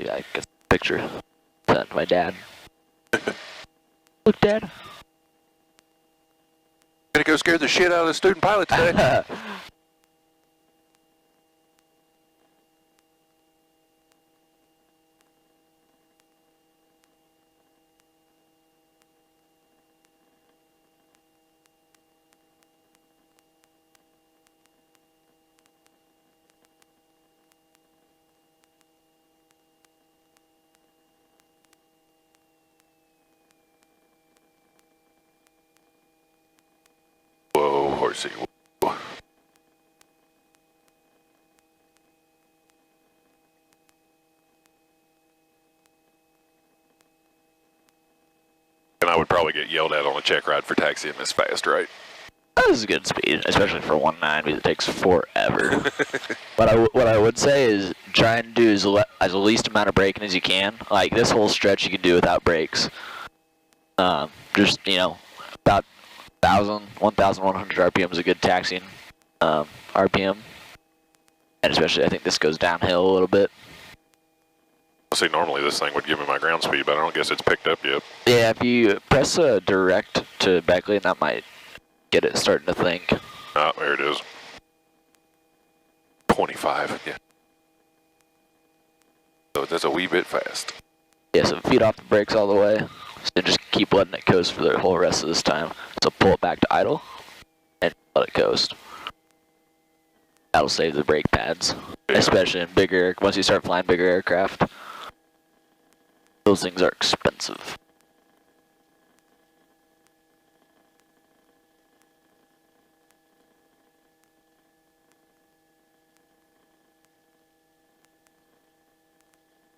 see that. Get a picture. Send that to my dad. Look, Dad. Gonna go scare the shit out of the student pilot today. Whoa, horsey. Whoa. And I would probably get yelled at on a check ride for taxiing this fast, right? That was a good speed, especially for 1.9 because it takes forever. What I would say is try and do as least amount of braking as you can. Like this whole stretch you can do without brakes. Just, you know, about 1,100 RPM is a good taxiing RPM. And especially I think this goes downhill a little bit. See, normally this thing would give me my ground speed, but I don't guess it's picked up yet. Yeah, if you press direct to backlane, that might get it starting to think. Ah, there it is. 25, yeah. So that's a wee bit fast. Yeah, so feet off the brakes all the way. So just keep letting it coast for the whole rest of this time. So pull it back to idle and let it coast. That'll save the brake pads, yeah. Especially in bigger, once you start flying bigger aircraft. Those things are expensive.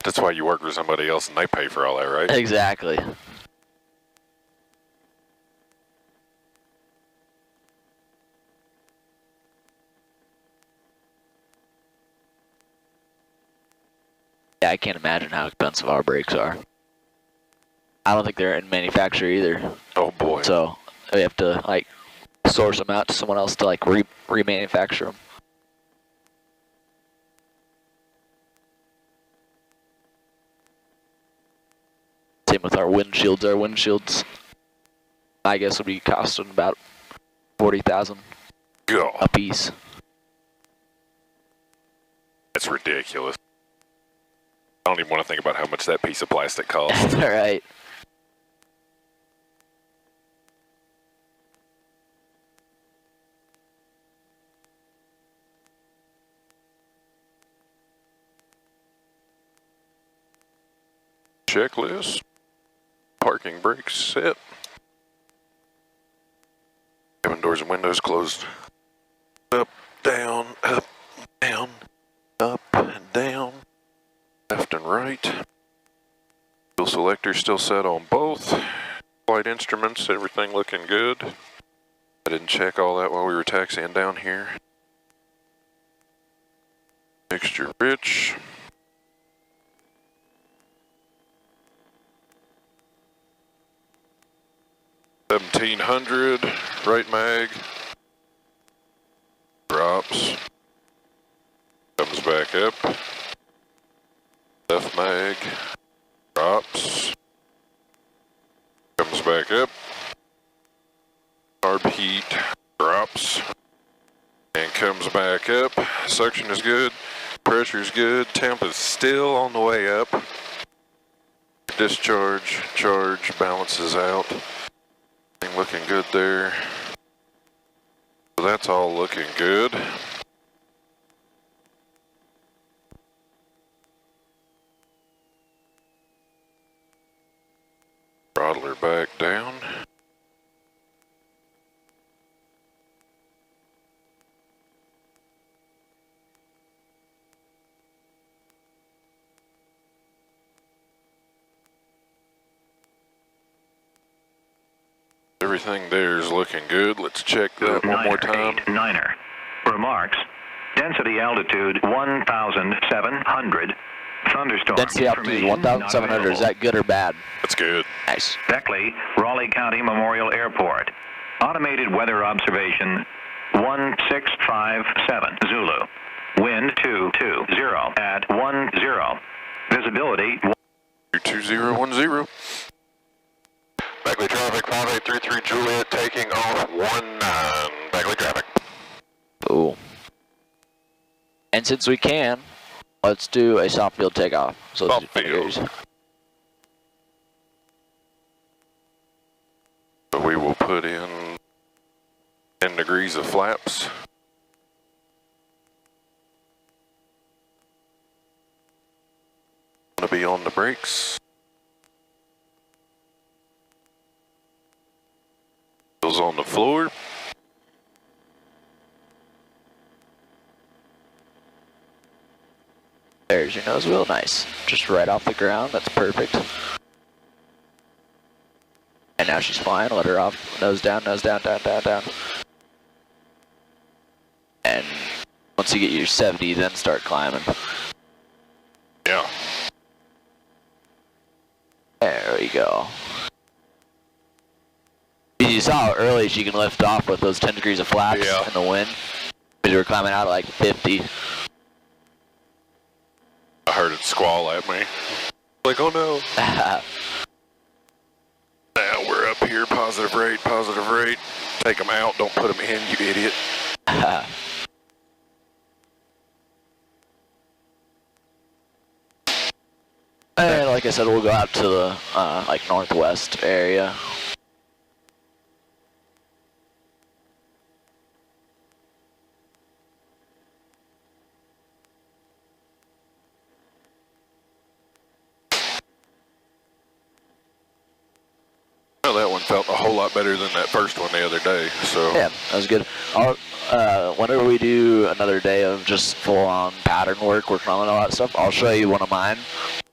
That's why you work for somebody else and they pay for all that, right? Exactly. Yeah, I can't imagine how expensive our brakes are. I don't think they're in manufacture either. Oh boy. So we have to like source them out to someone else to like remanufacture them. Same with our windshields. Our windshields, I guess, would be costing about 40,000 a piece. That's ridiculous. I don't even want to think about how much that piece of plastic costs. All right. Checklist. Parking brakes set. Cabin doors and windows closed. Up, down, up, down, up, and down. Left and right. Fuel selector still set on both. Flight instruments, everything looking good. I didn't check all that while we were taxiing down here. Mixture rich. $1,700, right mag. Drops. Comes back up. Left mag, drops, comes back up, carb heat, drops, and comes back up. Suction is good, pressure is good, temp is still on the way up. Discharge, charge, balances out. Looking good there. So that's all looking good. Throttle her back down. Everything there is looking good. Let's check that one more time. 9er. Remarks. Density altitude 1,700. Thunderstorm. Density altitude 1,700. Is that good or bad? That's good. Nice. Beckley, Raleigh County Memorial Airport. Automated weather observation 1657 Zulu. Wind 220 at 10. Visibility 2010. Beckley traffic 5833 Juliet taking off 19. Beckley traffic. Cool. And since we can, let's do a soft field takeoff. So let's do 10 degrees. So we will put in 10 degrees of flaps. Gonna be on the brakes. Wheels on the floor. There's your nose wheel, nice. Just right off the ground, that's perfect. And now she's flying, let her off, nose down, down, down. And once you get your 70, then start climbing. Yeah. There we go. You saw how early she can lift off with those 10 degrees of flaps in the wind. Because we're climbing out at like 50. I heard it squall at me. Like, oh no. Now we're up here, positive rate. Take them out, don't put them in, you idiot. And like I said, we'll go out to the like northwest area. Well, that one felt a whole lot better than that first one the other day, so. Yeah, that was good. Whenever we do another day of just full-on pattern work, working on all that stuff, I'll show you one of mine.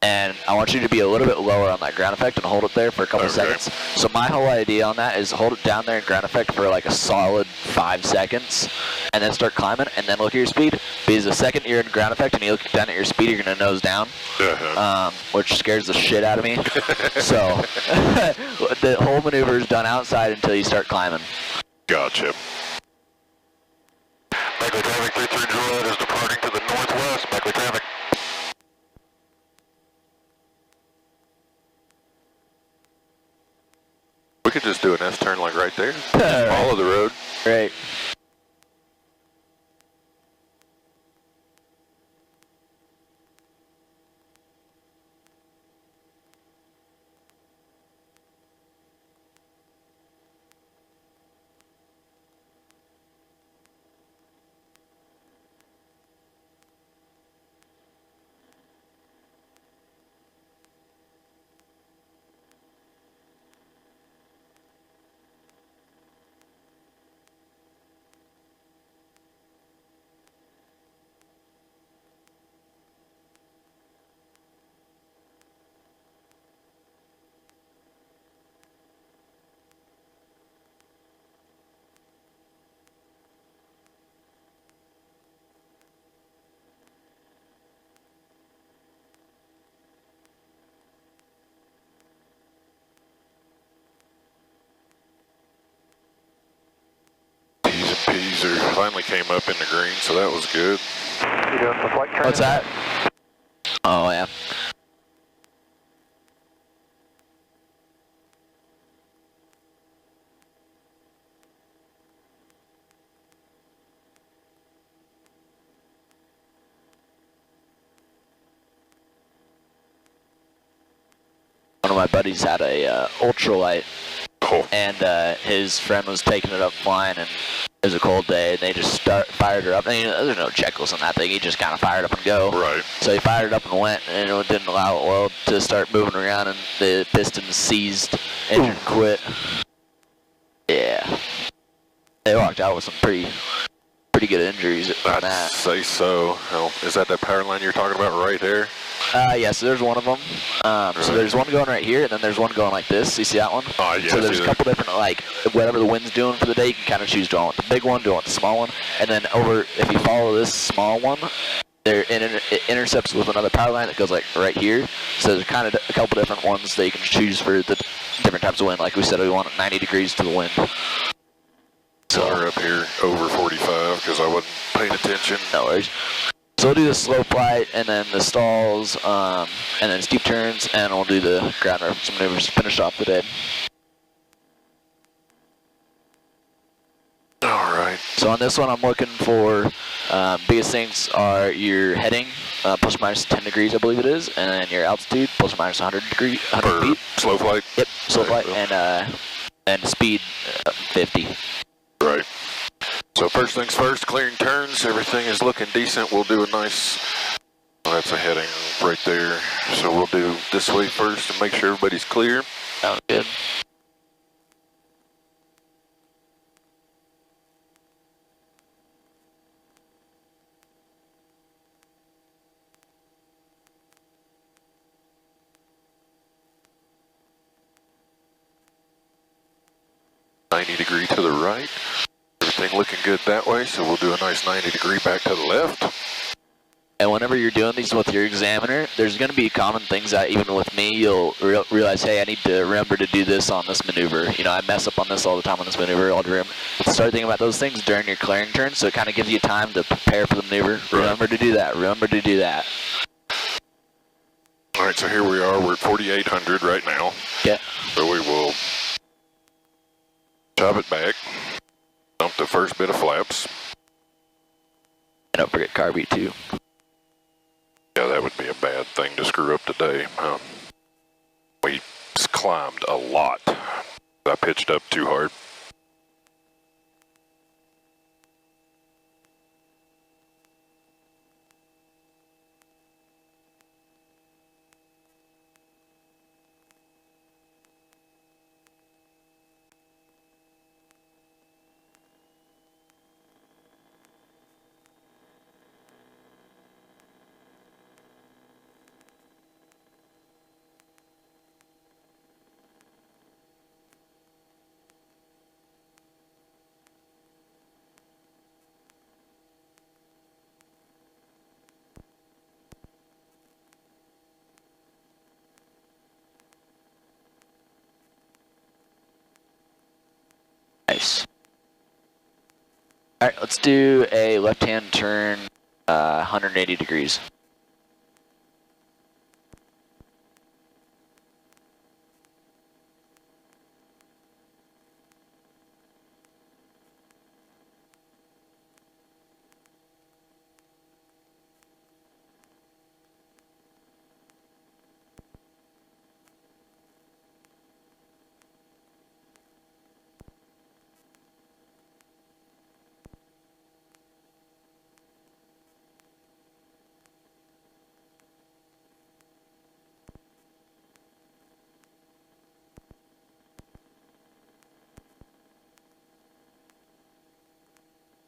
And I want you to be a little bit lower on that ground effect and hold it there for a couple seconds. So my whole idea on that is hold it down there in ground effect for like a solid 5 seconds, and then start climbing, and then look at your speed. Because the second you're in ground effect and you look down at your speed, you're going to nose down, which scares the shit out of me. So the whole maneuver is done outside until you start climbing. Gotcha. Beckley traffic 33 Juliet is departing to the northwest. Beckley traffic. We could just do an S-turn like right there. Follow the road. Right. Peas finally came up in the green, so that was good. What's that? Oh, yeah. One of my buddies had a ultralight, and his friend was taking it up flying, and it was a cold day, and they just fired her up. And there's no checklist on that thing. He just kind of fired up and go. Right. So he fired it up and went, and it didn't allow oil to start moving around, and the pistons seized, engine quit. Yeah. They walked out with some pretty good injuries on that. I'd say so. Well, is that power line you're talking about right there? Yeah, so there's one of them. So there's one going right here, and then there's one going like this. You see that one? Oh, yeah. So there's a couple different, like, whatever the wind's doing for the day, you can kind of choose, do I want the big one, do I want the small one? And then over, if you follow this small one, it intercepts with another power line that goes like right here. So there's kind of a couple different ones that you can choose for the different types of wind. Like we said, we want 90 degrees to the wind. So we're up here over 45 because I wasn't paying attention. No worries. So we'll do the slow flight, and then the stalls, and then steep turns, and we'll do the ground reference maneuvers to finish off the day. All right. So on this one, I'm looking for, biggest things are your heading, plus or minus 10 degrees, I believe it is, and then your altitude, plus or minus 100 feet. Slow flight? Yep, slow flight, and speed, 50. Right. So first things first, clearing turns, everything is looking decent. We'll do a nice, well, that's a heading right there. So we'll do this way first and make sure everybody's clear. Sounds good. .90 to the right. Everything looking good that way, so we'll do a nice 90 back to the left. And whenever you're doing these with your examiner, there's going to be common things that even with me, you'll realize, hey, I need to remember to do this on this maneuver. You know, I mess up on this all the time on this maneuver. I'll start thinking about those things during your clearing turn, so it kind of gives you time to prepare for the maneuver. Right. Remember to do that. Remember to do that. All right, so here we are. We're at 4,800 right now. Yeah. So we will chop it back, dump the first bit of flaps. And don't forget carby too. Yeah, that would be a bad thing to screw up today. We climbed a lot. I pitched up too hard. Nice. All right, let's do a left-hand turn, 180 degrees.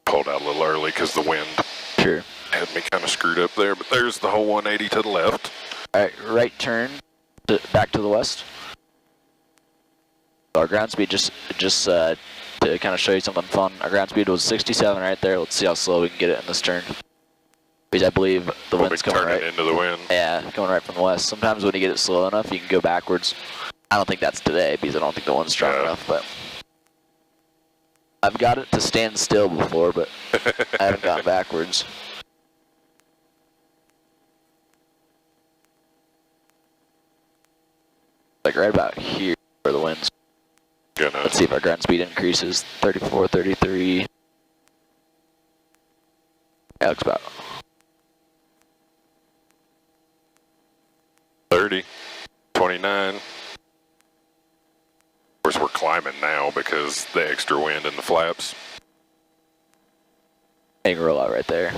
Pulled out a little early because the wind Sure. had me kind of screwed up there, but there's the whole 180 to the left. All right, right turn, back to the west. Our ground speed, just to kind of show you something fun, our ground speed was 67 right there. Let's see how slow we can get it in this turn. Because I believe the wind's coming right into the wind. Yeah, coming right from the west. Sometimes when you get it slow enough, you can go backwards. I don't think that's today because I don't think the wind's strong enough, but I've got it to stand still before, but I haven't gone backwards. Like right about here where the wind's. Let's see if our ground speed increases. 34, 33. Yeah, looks about 30, 29. Of course, we're climbing now because the extra wind and the flaps. You can roll out right there.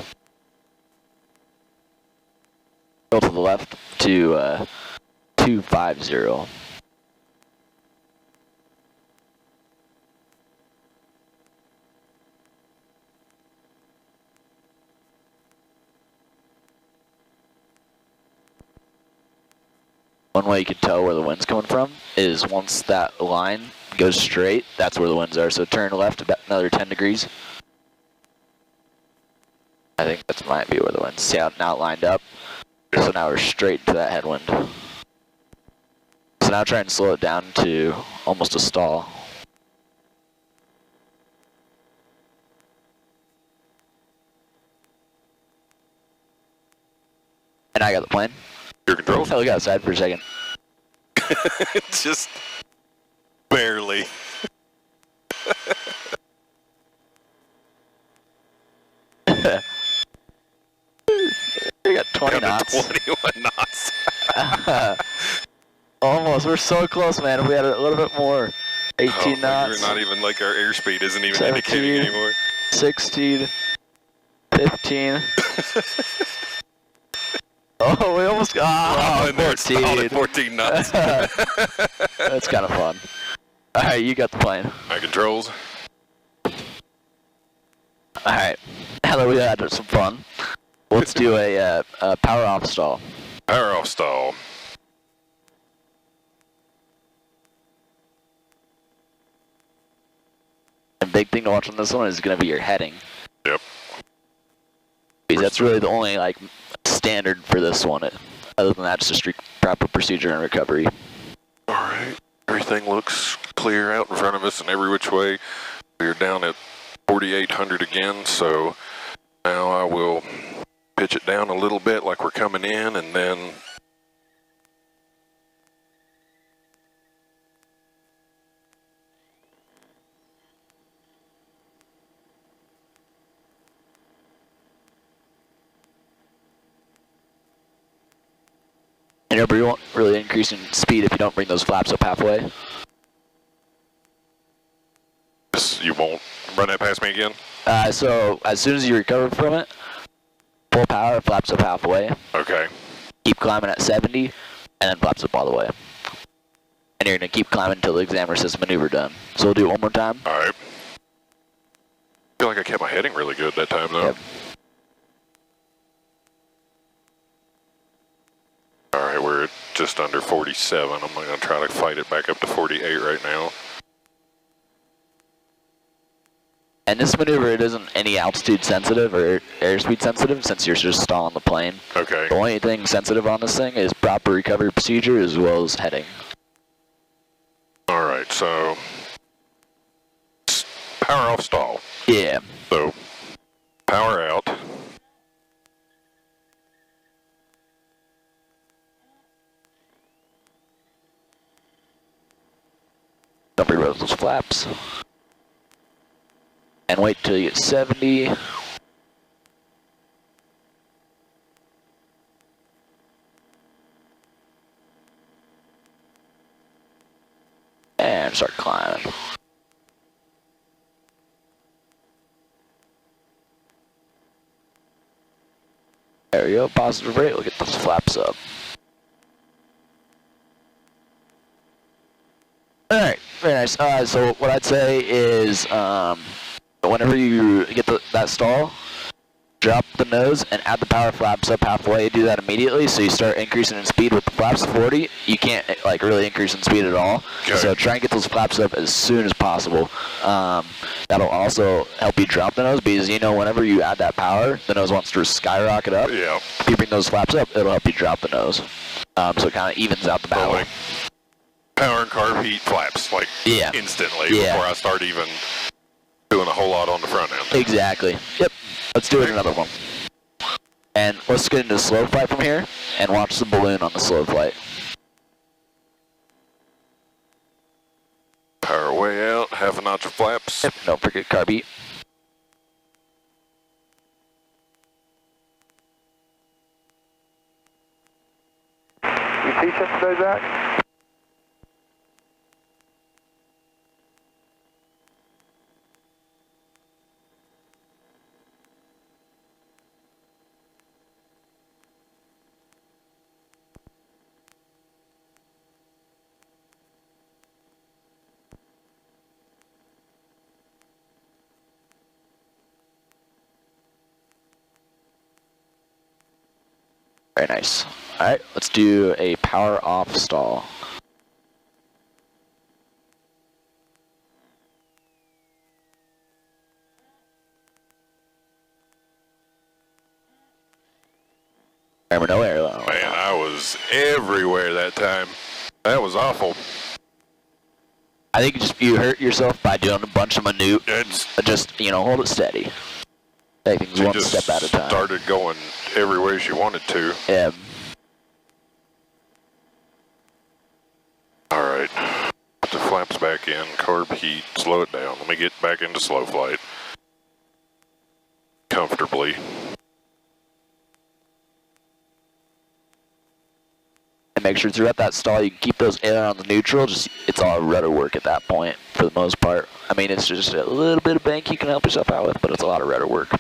Roll to the left to 250. One way you can tell where the wind's coming from is once that line goes straight, that's where the winds are. So turn left about another 10 degrees. I think that might be where the wind's. See how now it lined up? So now we're straight to that headwind. So now try and slow it down to almost a stall. And I got the plane. Your controls? Hell, look outside for a second. Just barely. We got 20 Down knots. to 21 knots. Almost. We're so close, man. If we had a little bit more. 18 knots. You're not even like our airspeed isn't even 17, indicating anymore. 16. 15. Oh, we almost got 14. 14 knots. That's kind of fun. All right, you got the plane. My controls. All right. Now that we had some fun, let's do a power off stall. Power off stall. And big thing to watch on this one is going to be your heading. Yep. Because that's really the only like standard for this one. Other than that, it's just proper procedure and recovery. All right. Everything looks clear out in front of us and every which way. We're down at 4,800 again, so now I will pitch it down a little bit like we're coming in, and then And remember, you won't really increase in speed if you don't bring those flaps up halfway. you won't run that past me again? So as soon as you recover from it, full power, flaps up halfway. Okay. Keep climbing at 70, and then flaps up all the way. And you're going to keep climbing until the examiner says maneuver done. So we'll do it one more time. All right. I feel like I kept my heading really good that time, though. Yep. All right, we're at just under 47. I'm going to try to fight it back up to 48 right now. And this maneuver, it isn't any altitude sensitive or airspeed sensitive since you're just stalling the plane. Okay. The only thing sensitive on this thing is proper recovery procedure as well as heading. All right, so power off stall. Yeah. So power out. Don't forget about those flaps. And wait till you get 70. And start climbing. There we go, positive rate, we'll get those flaps up. Alright, very nice. So what I'd say is, whenever you get that stall, drop the nose and add the power flaps up halfway. Do that immediately, so you start increasing in speed with the flaps to 40. You can't like really increase in speed at all. Okay. So try and get those flaps up as soon as possible. That'll also help you drop the nose because you know whenever you add that power, the nose wants to skyrocket up. Yeah. If you bring those flaps up, it'll help you drop the nose. So it kind of evens out the battle. Like power and carb heat flaps, like instantly before I start even doing a whole lot on the front end. Exactly. Yep. Let's do it another one. And let's get into the slow flight from here and watch the balloon on the slow flight. Power way out, half a notch of flaps. Yep. Don't forget carb heat. You teach us today, Zach? Very nice. Alright, let's do a power off stall. Remember, no air. Man, I was everywhere that time. That was awful. I think you hurt yourself by doing a bunch of maneuvers. It's Just, hold it steady. Take things one step at a time. Started going every way she wanted to. Yeah. All right. Put the flaps back in, carb heat, slow it down. Let me get back into slow flight. Comfortably. And make sure throughout that stall you can keep those ailerons neutral. Just it's all rudder work at that point for the most part. I mean, it's just a little bit of bank you can help yourself out with, but it's a lot of rudder work.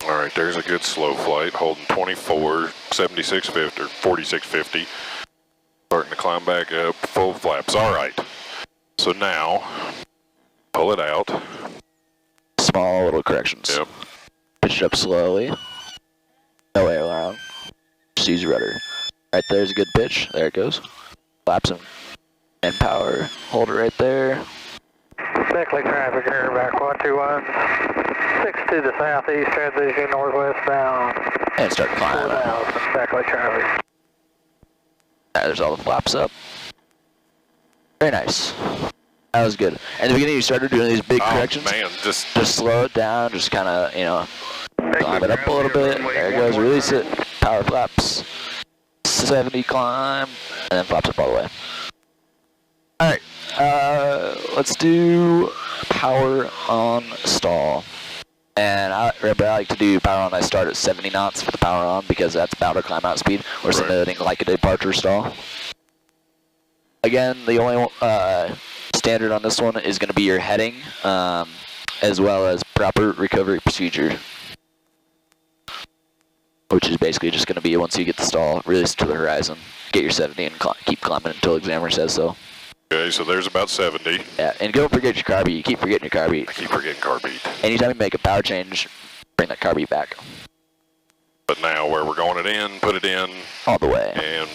All right, there's a good slow flight, holding 24, 7650, or 4650. Starting to climb back up, full flaps. All right. So now, pull it out. Small little corrections. Yep. Pitch it up slowly. No aileron. Just use rudder. Right there's a good pitch. There it goes. Flaps him. And power. Hold it right there. Beckley traffic here, back 121. 6 to the southeast, transition northwest bound. And start climbing. 4000, Beckley traffic. There's all the flaps up. Very nice. That was good. At the beginning you started doing these big corrections. Oh man, just slow it down, just kind of, you know, climb it up a little bit. There it goes, release it. Power flaps. 70 climb, and then flaps up all the way. Alright, let's do power on stall. And I like to do power on. I start at 70 knots for the power on because that's about our climb out speed. We're simulating like a departure stall. Again, the only standard on this one is going to be your heading, as well as proper recovery procedure, which is basically just going to be once you get the stall, release it to the horizon, get your 70 and keep climbing until the examiner says so. okay, so there's about 70. Yeah, and don't forget your carb heat. You keep forgetting your carb heat. I keep forgetting carb heat. Anytime you make a power change, bring that carb heat back. But now where we're going it in, put it in. All the way. And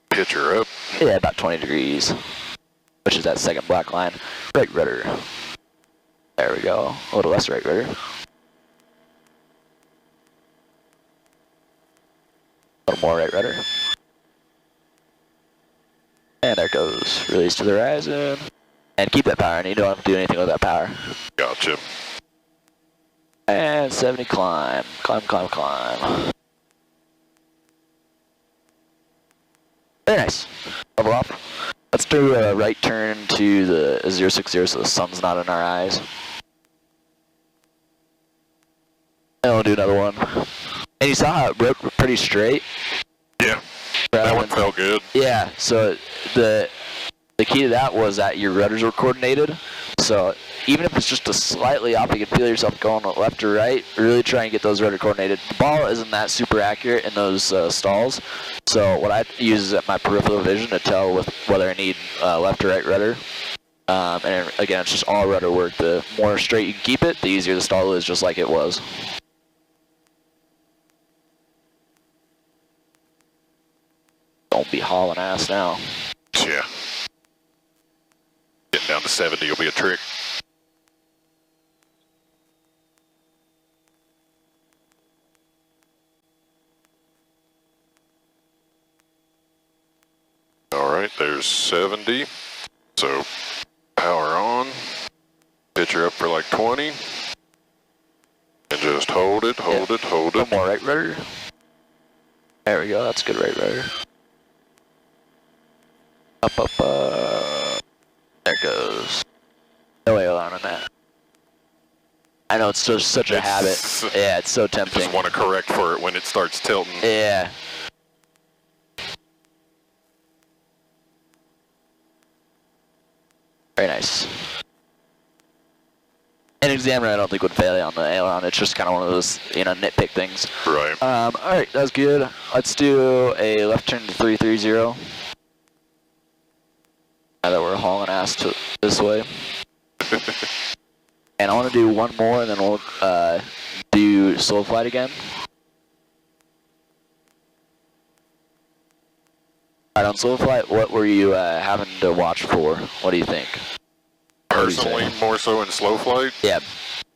pitch her up. Yeah, about 20 degrees, which is that second black line. Right rudder. There we go. A little less right rudder. A little more right rudder. And there it goes. Release to the horizon. And keep that power, and you don't have to do anything with that power. Gotcha. And 70 climb. Climb, climb, climb. Very nice. Level off. Let's do a right turn to the 060 so the sun's not in our eyes. And we'll do another one. And you saw how it broke pretty straight? Yeah. That one felt good. Yeah, so the key to that was that your rudders were coordinated. So even if it's just a slightly off, you can feel yourself going left or right. Really try and get those rudder coordinated. The ball isn't that super accurate in those stalls. So what I use is my peripheral vision to tell whether I need left or right rudder. And again, it's just all rudder work. The more straight you can keep it, the easier the stall is, just like it was. Don't be hauling ass now. Yeah. Getting down to 70 will be a trick. All right, there's 70. So power on. Pitch her up for like 20. And just hold it, hold it, hold it. One more right rudder. There we go, that's good right rudder. Up, up, there it goes. No aileron on that. I know it's just such a habit. Yeah, it's so tempting. Just want to correct for it when it starts tilting. Yeah. Very nice. An examiner I don't think would fail you on the aileron. It's just kind of one of those, you know, nitpick things. Right. Alright, that's good. Let's do a left turn to 330. Now that we're hauling ass to this way. And I want to do one more, and then we'll do slow flight again. Alright, on slow flight, what were you having to watch for? What do you think? Personally, more so in slow flight? Yeah.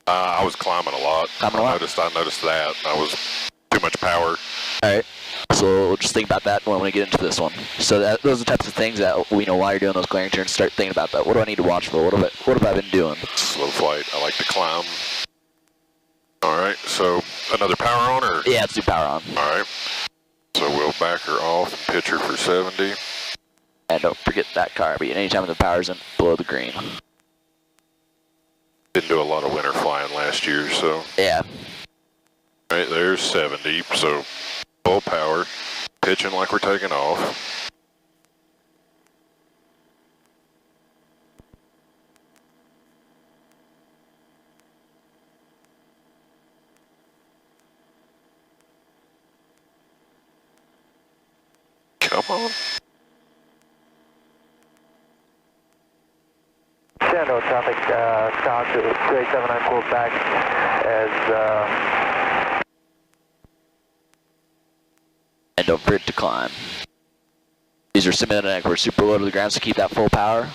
I was climbing a lot. Climbing a lot? I noticed that. I was too much power. Alright. So we'll just think about that when we get into this one. So those are the types of things that, you know, while you're doing those glaring turns, start thinking about that. What do I need to watch for? What have I been doing? Slow flight. I like to climb. Alright, so another power on or? Yeah, let's do power on. Alright. So we'll back her off and pitch her for 70. And don't forget that car, but anytime the power's in below the green. Didn't do a lot of winter flying last year, so. Yeah. Alright, there's 70, so full power, pitching like we're taking off. Come on. Shannon, traffic, south to 2879 pulled back as, And don't forget to climb. These are simulating we're super low to the ground, so keep that full power.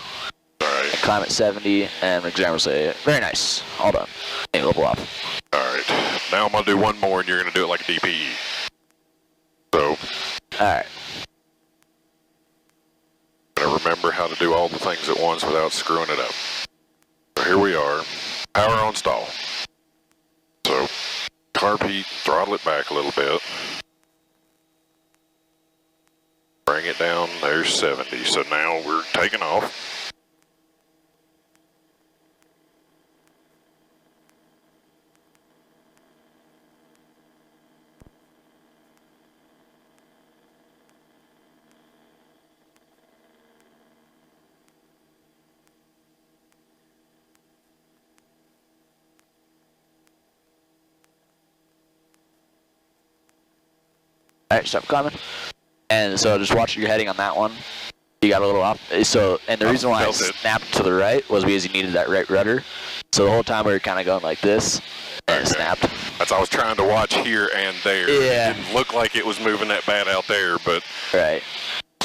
Alright. And climb at 70, and the examiner will say, very nice, all done. And level off. Alright. Now I'm going to do one more and you're going to do it like a DPE. So. Alright. Going to remember how to do all the things at once without screwing it up. So here we are. Power on stall. So, carb heat, throttle it back a little bit. Bring it down, there's 70. So now we're taking off. Alright, stop climbing. And so just watch your heading on that one. You got a little off. So, and the reason why I snapped to the right was because you needed that right rudder. So the whole time we were kind of going like this, and it snapped. That's I was trying to watch here and there. Yeah. It didn't look like it was moving that bad out there, but Right.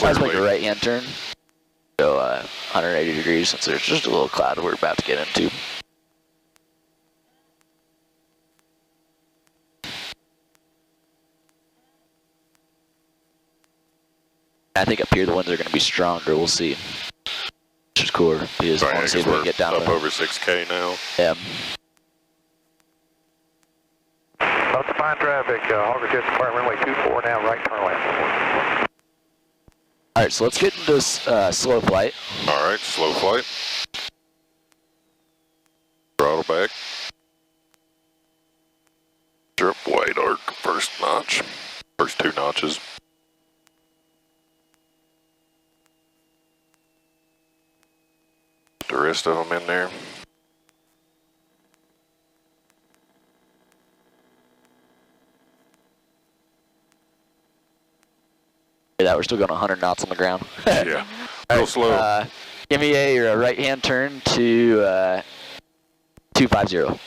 Let's make a clearly. right-hand turn. Go 180 degrees since there's just a little cloud we're about to get into. I think up here the winds are going to be stronger. We'll see. Which is cooler because I Right, want to see if we we're can get down up to over 6K now. yeah. about to find traffic, Hawker Jet Department, runway 24 now, right turn left. All right, so let's get into this slow flight. All right, slow flight. Throttle back. Drip wide arc, first notch. First two notches. The rest of them in there. That we're still going 100 knots on the ground. Yeah, real slow. Give me a right-hand turn to 250.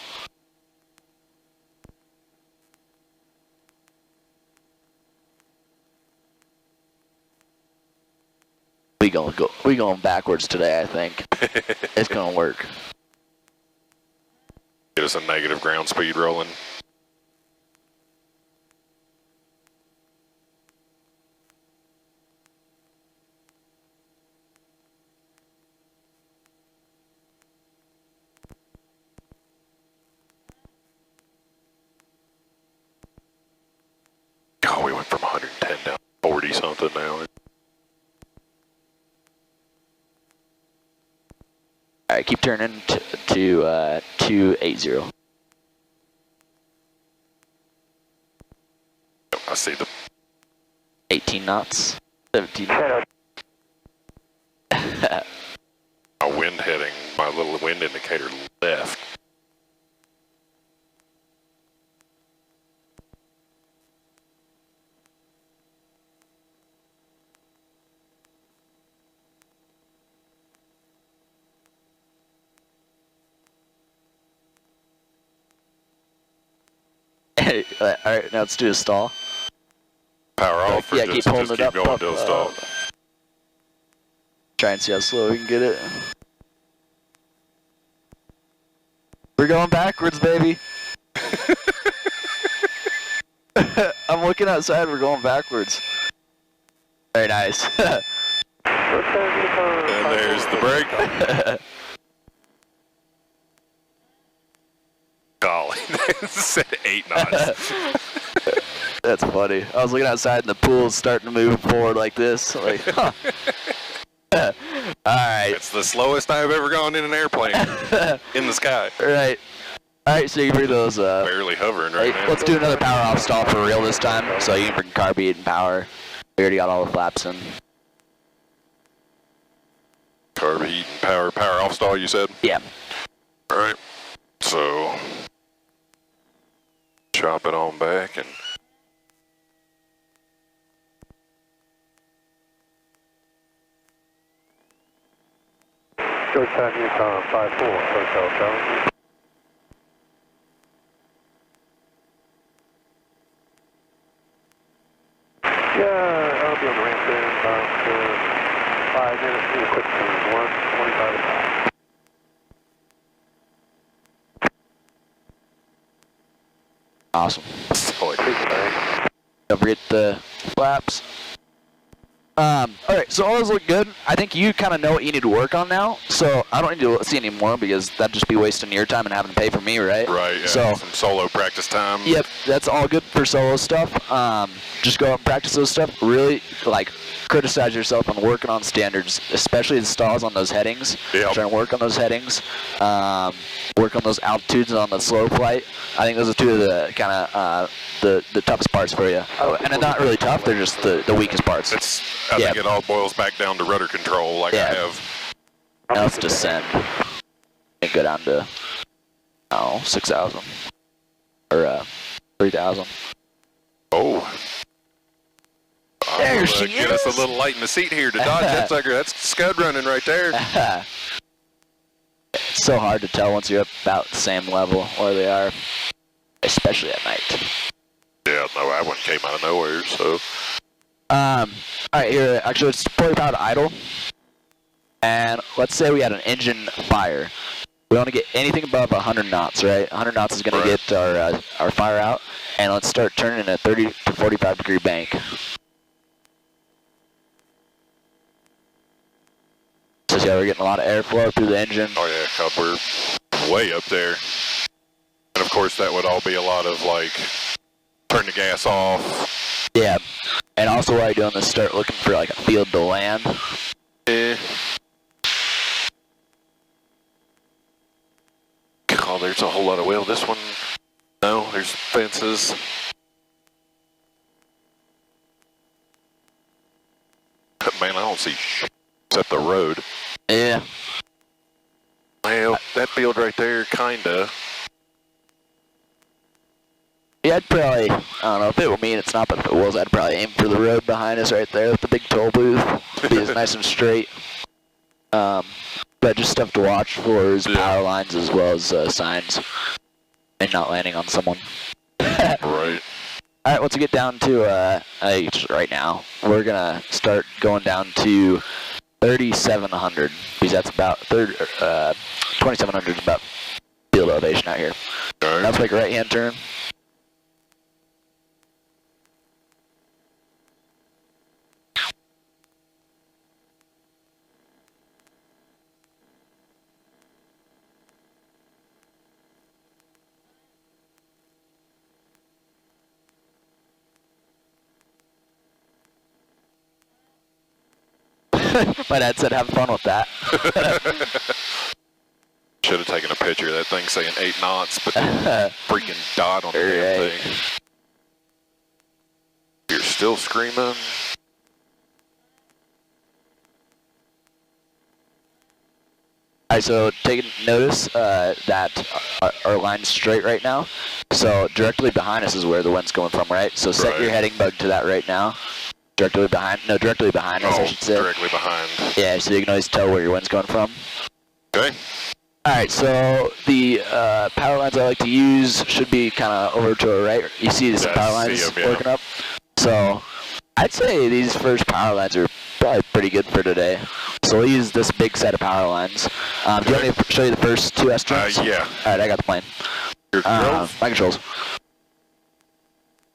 We going backwards today, I think. It's gonna work. Get us a negative ground speed rolling. Oh, we went from 110 down to 40 something now. All right, keep turning to 280. I see the 18 knots. 17. Shadow, my wind heading, my little wind indicator left. All right, now let's do a stall. Power off or Yeah, just, keep holding just it keep up. going up, till it stall. Try and see how slow we can get it. We're going backwards, baby. I'm looking outside. We're going backwards. Very nice. And there's the brake. Golly, said 8 knots. That's funny. I was looking outside and the pool's starting to move forward like this. Like, huh. Alright. It's the slowest I've ever gone in an airplane in the sky. Alright. Alright, so you can bring those, Barely hovering right now. let's do another power off stall for real this time. So you can bring carb heat and power. We already got all the flaps in. Carb heat and power off stall, you said? Yeah. Alright. So, chop it on back and Georgetown, Yukon 54, Hotel Challenge. Yeah, I'll be on the ramp there in about 5 minutes. Do a quick turn. 125 to 5. Awesome. oh, Don't forget the flaps. Alright, so all those look good. I think you kind of know what you need to work on now, so I don't need to see any more because that'd just be wasting your time and having to pay for me, right? Right, yeah. So, some solo practice time. yep, that's all good for solo stuff. Just go out and practice those stuff. Really, like, criticize yourself on working on standards, especially the stalls on those headings. Yep. Try and work on those headings. Work on those altitudes on the slow flight. I think those are two of the kind of the toughest parts for you. And they're not really tough, they're just the weakest parts. I Yeah. think it all boils back down to rudder control, like Yeah. I have. Now let's descend and go down to, 6,000 or 3,000. Oh. There I'm she gonna get us is. a little light in the seat here to dodge that sucker. That's scud running right there. It's so hard to tell once you're up about the same level where they are, especially at night. Yeah, no, that one came out of nowhere, so. Alright, here, actually, let's pull it out to idle. And let's say we had an engine fire. We want to get anything above 100 knots, right? 100 knots is going to get our fire out. And let's start turning a 30 to 45 degree bank. So yeah, we're getting a lot of airflow through the engine. Oh yeah, God, we're way up there. And of course that would all be a lot of like, turn the gas off. Yeah. And also while you're doing this, start looking for like a field to land. Oh, there's a whole lot of wheel. This one, no, there's fences. Man, I don't see shit except the road. Yeah. Well, that field right there, kinda. Yeah, I'd probably, I don't know, if it were me and it's not, but if it was, I'd probably aim for the road behind us right there with the big toll booth. Be as nice and straight. But just stuff to watch for is power lines as well as signs. And not landing on someone. Right. Alright, once we get down to, just right now, we're gonna start going down to 3,700. Because that's about, 2,700 is about field elevation out here. Alright. Let's make a right-hand turn. My dad said have fun with that. Should have taken a picture of that thing saying 8 knots, but the freaking dot on the damn thing. You're still screaming. Alright, so take notice that our line's straight right now. So directly behind us is where the wind's coming from, right? So set your heading bug to that right now. Directly behind us, I should say. Directly behind. Yeah, so you can always tell where your wind's coming from. Okay. Alright, so the power lines I like to use should be kind of over to our right. You see some power lines working up? So I'd say these first power lines are probably pretty good for today. So we'll use this big set of power lines. Do you want me to show you the first two S-turns? Yeah. Alright, I got the plane. Your controls? My controls.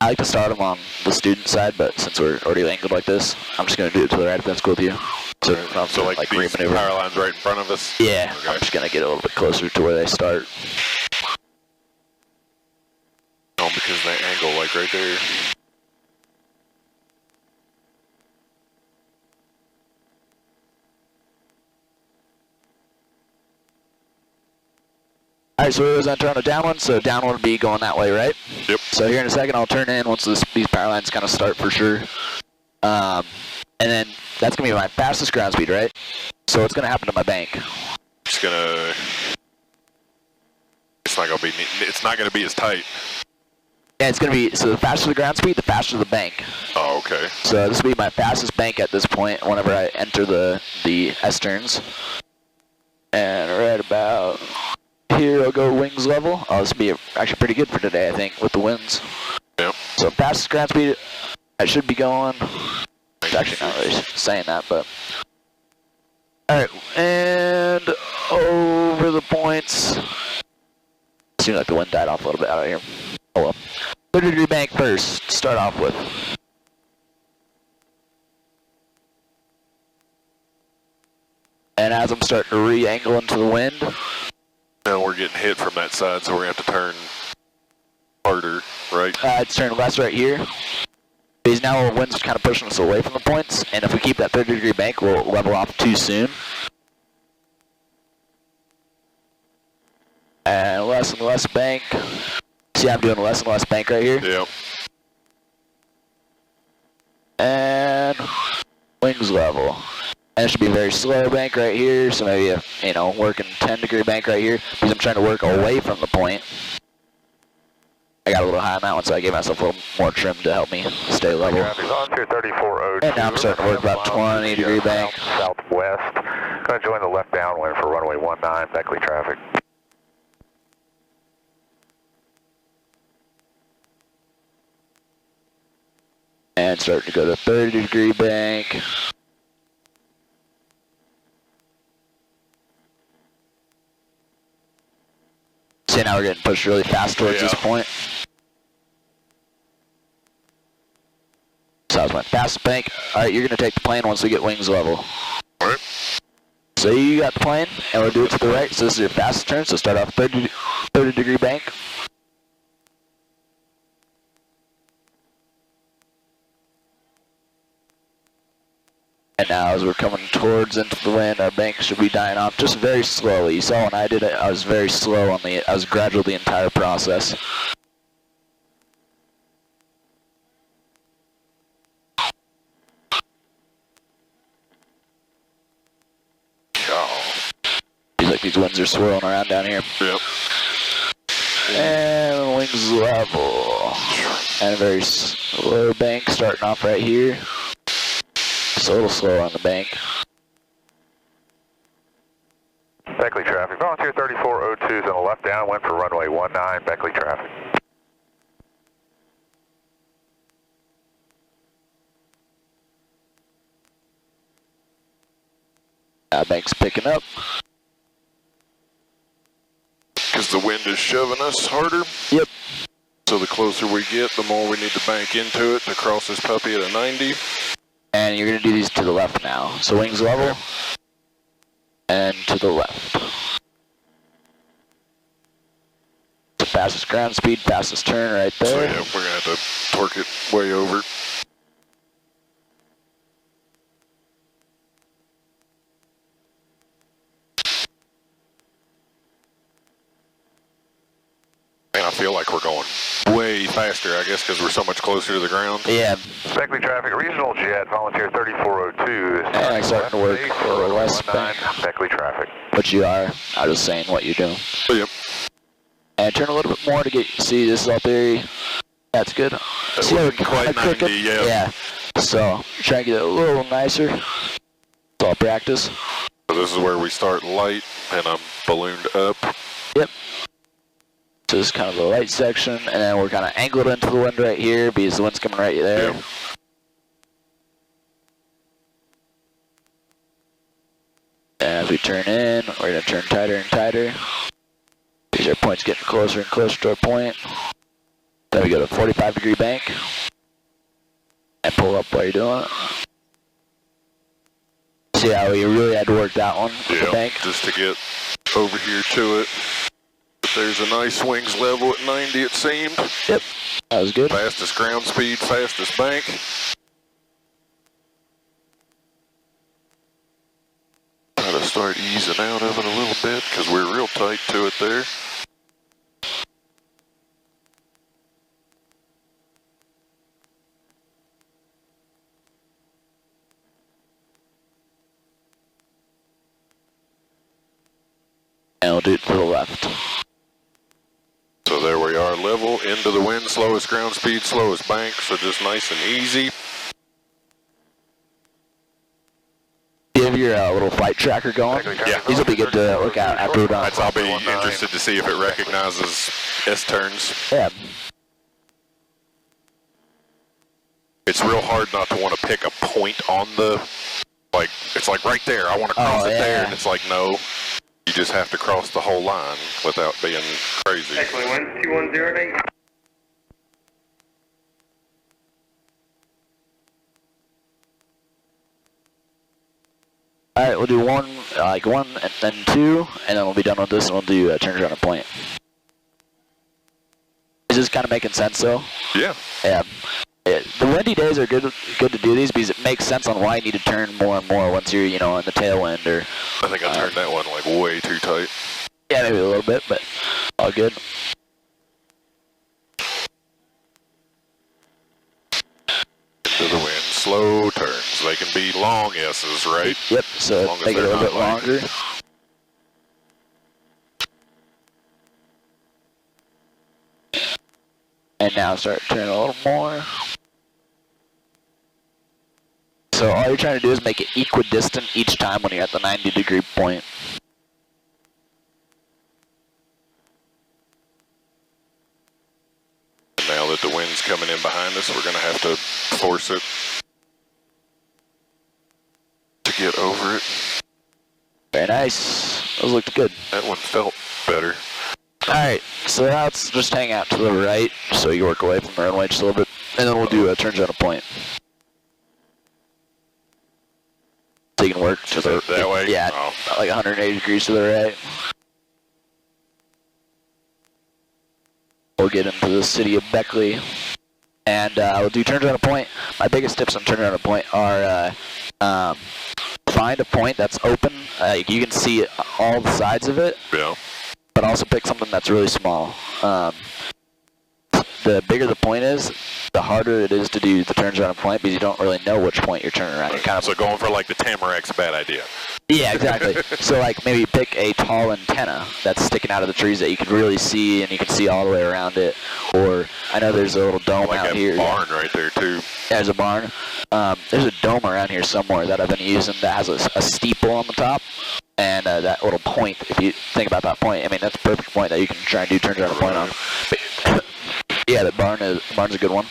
I like to start them on the student side, but since we're already angled like this, I'm just going to do it to the right if that's cool with you. So, So like these remaneuver. power lines right in front of us? Yeah, Okay. I'm just going to get a little bit closer to where they start. Oh, because they angle like right there. Alright, so we was on turn of down one, so down one would be going that way, right? Yep. So here in a second, I'll turn in once these power lines kind of start for sure. And then that's going to be my fastest ground speed, right? So what's going to happen to my bank? It's not gonna be as tight. Yeah, it's going to be, so the faster the ground speed, the faster the bank. Oh, okay. So this will be my fastest bank at this point whenever I enter the S-turns. And right about here, I'll go wings level. Oh, this will be actually pretty good for today, I think, with the winds. Yep. So fastest ground speed, I should be going. It's actually not really saying that, but. Alright, and over the points. Seems like the wind died off a little bit out of here. Oh well. 30-degree bank first, to start off with. And as I'm starting to re-angle into the wind. Now we're getting hit from that side, so we're going to have to turn harder, right? It's turning left right here. Because now the wind's kind of pushing us away from the points, and if we keep that 30-degree bank, we'll level off too soon. And less bank. See, I'm doing less and less bank right here. Yep. And wings level. And it should be a very slow bank right here, so maybe a, working 10-degree bank right here, because I'm trying to work away from the point. I got a little high on that one, so I gave myself a little more trim to help me stay level. And now I'm starting to work about 20-degree bank. Southwest. Going to join the left downwind for runway 19, Beckley traffic. And starting to go to 30-degree bank. See, now we're getting pushed really fast towards this point. So that was my fastest bank. Alright, you're going to take the plane once we get wings level. Alright. So you got the plane, and we'll do it to the right. So this is your fastest turn, so start off 30-degree bank. And now as we're coming towards into the wind, our bank should be dying off just very slowly. You saw when I did it, I was very slow on I was gradual the entire process. Feels like these winds are swirling around down here. Yep. And wings level. And a very slow bank starting off right here. Just a little slower on the bank. Beckley traffic. Volunteer 3402 is on the left downwind for runway 19, Beckley traffic. Bank's picking up. Because the wind is shoving us harder. Yep. So the closer we get, the more we need to bank into it to cross this puppy at a 90. And you're going to do these to the left now. So wings level. And to the left. The fastest ground speed, fastest turn right there. So yeah, we're going to have to torque it way over. And I feel like we're going way faster, I guess, because we're so much closer to the ground. Yeah. Beckley traffic, regional jet, volunteer 3402. And I'm starting to work a little less bank. Beckley traffic. But you are. I'm just saying what you're doing. Yep. And turn a little bit more to see this is all theory. That's good. See how we're quite 90, yeah. Yeah. So try and get it a little nicer. It's all practice. So this is where we start light, and I'm ballooned up. Yep. So this is kind of the light section, and then we're kind of angled into the wind right here because the wind's coming right there. Yep. And as we turn in, we're going to turn tighter and tighter. These are points getting closer and closer to our point. Then we go to 45-degree bank. And pull up while you're doing it. See how we really had to work that one with the bank? Just to get over here to it. But there's a nice wings level at 90, it seemed. Yep, that was good. Fastest ground speed, fastest bank. Try to start easing out of it a little bit because we're real tight to it there. And we'll do it to the left. So there we are, level, into the wind, slowest ground speed, slowest bank, so just nice and easy. You have your little flight tracker going? Yeah. These will be good to look at after we're done. I'll be interested to see if it recognizes S-turns. Yeah. It's real hard not to want to pick a point on the, like, it's like right there, I want to cross it there, and it's like, no. You just have to cross the whole line without being crazy. Actually, 2108. Alright, we'll do one and then two, and then we'll be done with this and we'll do turns around a point. Is this kind of making sense though? Yeah. Yeah. The windy days are good to do these because it makes sense on why you need to turn more and more once you're, in the tailwind or... I think I turned that one like way too tight. Yeah, maybe a little bit, but all good. Into the wind, slow turns. They can be long S's, right? Yep, so make it a little bit longer. And now start turning a little more. So all you're trying to do is make it equidistant each time when you're at the 90-degree point. Now that the wind's coming in behind us, we're going to have to force it to get over it. Very nice. Those looked good. That one felt better. Alright, so now let's just hang out to the right so you work away from the runway just a little bit. And then we'll do a turns on a point. So you can work to the... That way? Yeah, like 180 degrees to the right. We'll get into the city of Beckley. And we'll do turns on a point. My biggest tips on turning on a point are find a point that's open. You can see all the sides of it. Yeah. But also pick something that's really small. The bigger the point is, the harder it is to do the turns around a point because you don't really know which point you're turning around. Right. So going for like the Tamarac's a bad idea. Yeah, exactly. So like maybe pick a tall antenna that's sticking out of the trees that you can really see and you can see all the way around it. Or I know there's a little dome like out here. Barn right there too. Yeah, there's a barn. There's a dome around here somewhere that I've been using that has a steeple on the top. And that little point, if you think about that point, I mean, that's a perfect point that you can try and do turns around a point on. But, yeah, the barn's a good one.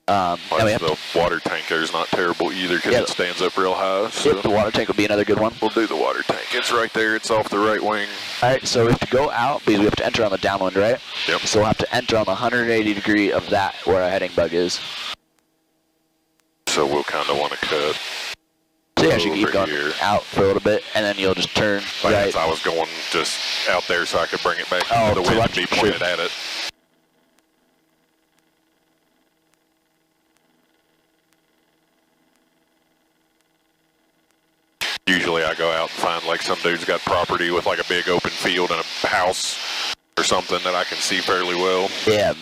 The water tank there's not terrible either because it stands up real high. So the water tank would be another good one. We'll do the water tank. It's right there. It's off the right wing. All right, so we have to go out because we have to enter on the downwind, right? Yep. So we'll have to enter on the 180 degree of that where our heading bug is. So we'll kind of want to cut. So you actually keep going here. out for a little bit, and then you'll just turn right. I was going just out there so I could bring it back Oh, to the wind and be pointed at it. Usually I go out and find like some dude's got property with like a big open field and a house or something that I can see fairly well. Yeah.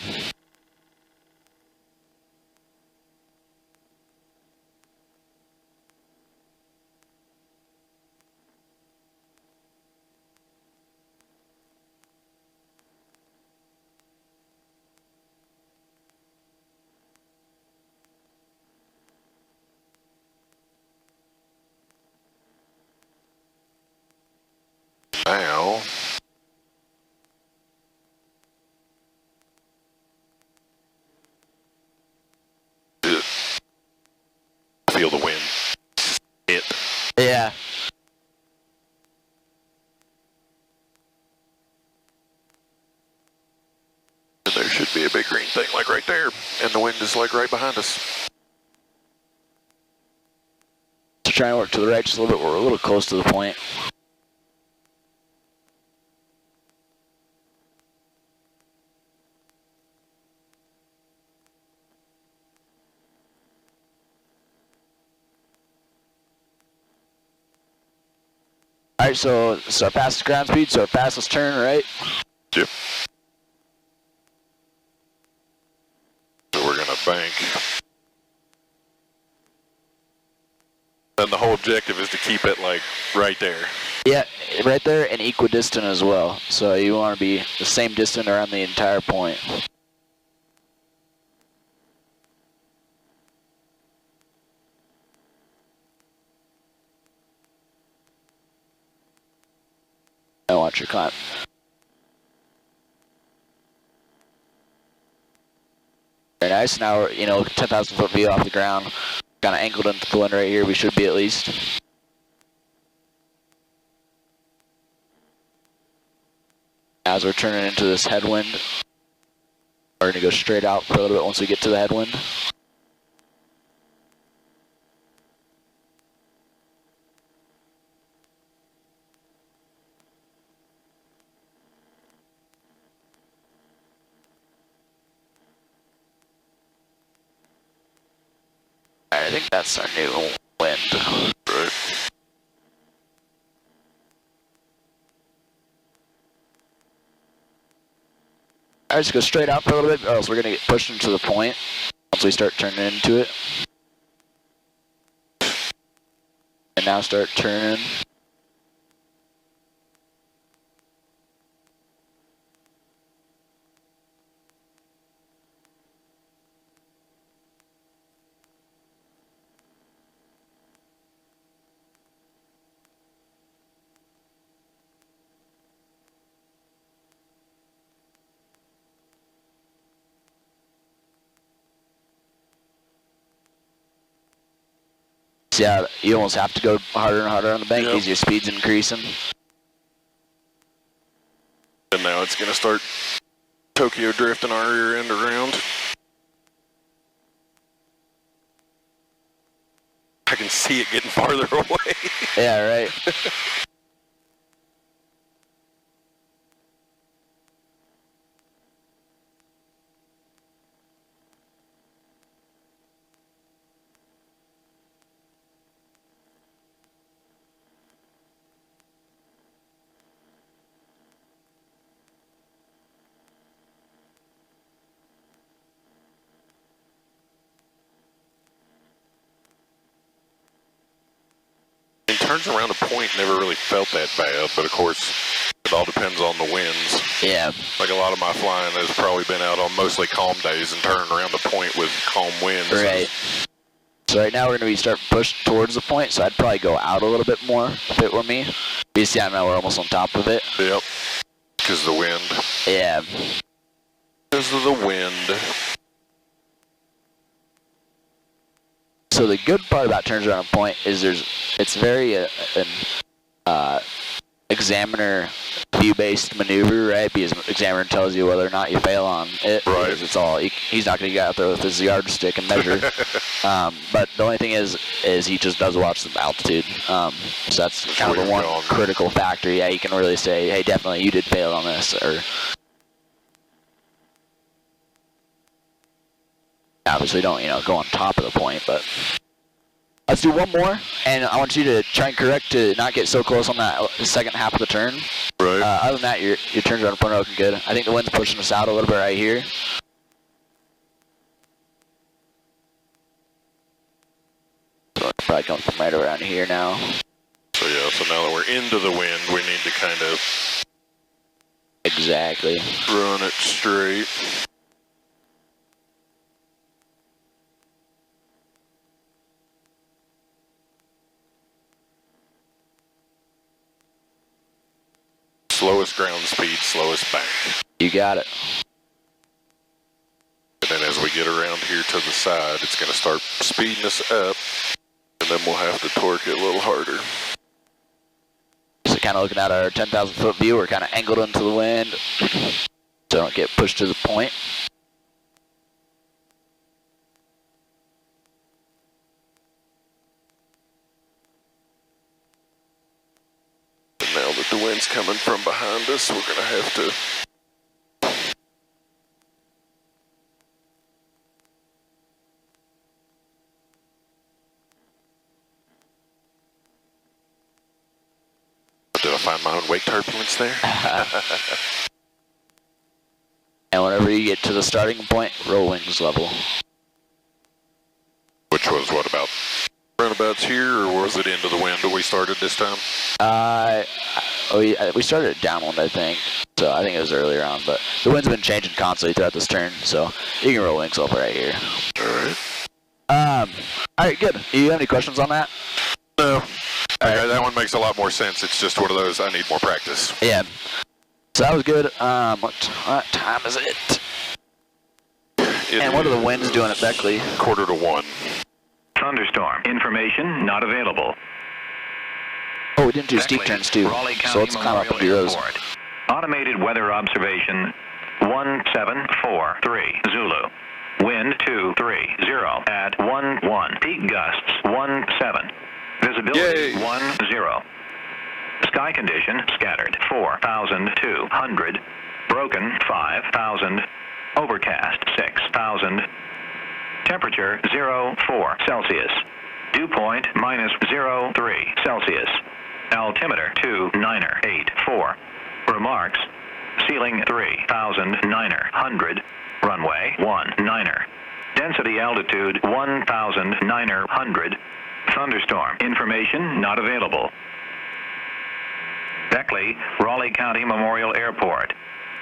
Now, feel the wind. Yeah. Should be a big green thing like right there, and the wind is like right behind us. So try and work to the right just a little bit. We're a little close to the point. All right, so it's our fastest ground speed, so our fastest turn, right? Yep. So we're gonna bank. And the whole objective is to keep it like right there. Yeah, right there and equidistant as well. So you want to be the same distance around the entire point. And watch your climb. Very nice. Now we're, 10,000 foot view off the ground. Kind of angled into the wind right here. We should be at least. As we're turning into this headwind, we're going to go straight out for a little bit once we get to the headwind. I think that's our new wind. Right. Alright, just go straight out for a little bit, or else we're going to get pushed into the point once we start turning into it. And now start turning. Yeah, you almost have to go harder and harder on the bank because your speed's increasing. And now it's going to start Tokyo drifting our rear end around. I can see it getting farther away. Yeah, right. Turns around a point, never really felt that bad, but of course, it all depends on the winds. Yeah. Like a lot of my flying has probably been out on mostly calm days and turning around a point with calm winds. Right. So right now we're going to be starting to push towards the point, so I'd probably go out a little bit more if it were me. You see, I know we're almost on top of it. Yep. Because of the wind. Yeah. Because of the wind. So the good part about turns around a point is it's very examiner view-based maneuver, right? Because the examiner tells you whether or not you fail on it. Right. Because it's all he's not going to get out there with his yardstick and measure. But the only thing is he just does watch the altitude. So that's kind of the one critical factor. Yeah, you can really say, hey, definitely you did fail on this, or. Obviously don't, go on top of the point, but let's do one more, and I want you to try and correct to not get so close on that second half of the turn. Right. Other than that, your turns around the point are looking good. I think the wind's pushing us out a little bit right here. So it's probably coming from right around here now. So yeah, so now that we're into the wind, we need to kind of... Exactly. Run it straight. Slowest ground speed, slowest bank. You got it. And then as we get around here to the side, it's going to start speeding us up, and then we'll have to torque it a little harder. So kind of looking at our 10,000 foot view, we're kind of angled into the wind, so don't get pushed to the point. that the wind's coming from behind us. We're gonna have to. Did I find my own wake turbulence there? And whenever you get to the starting point, roll wings level. Which was what, about roundabouts here, or was it into the wind that we started this time? We started it downwind, I think. So I think it was earlier on, but the wind's been changing constantly throughout this turn, so you can roll wings level right here. Alright. Alright, good. Do you have any questions on that? No. Okay, that one makes a lot more sense. It's just one of those, I need more practice. Yeah. So that was good. What time is it? And what are the winds doing at Beckley? 1:45. Thunderstorm. Information not available. Oh, we didn't do steep turns too, so let's kind of up and do those. Automated weather observation 1743 Zulu. Wind 230 at 11. Peak gusts 17. Visibility 10. Sky condition scattered 4,200. Broken 5,000. Overcast 6,000. Temperature 04 Celsius. Dew point -03 Celsius. Altimeter 2984. Remarks. Ceiling 3,900. Runway 19. Density altitude 1,900. Thunderstorm. Information not available. Beckley, Raleigh County Memorial Airport.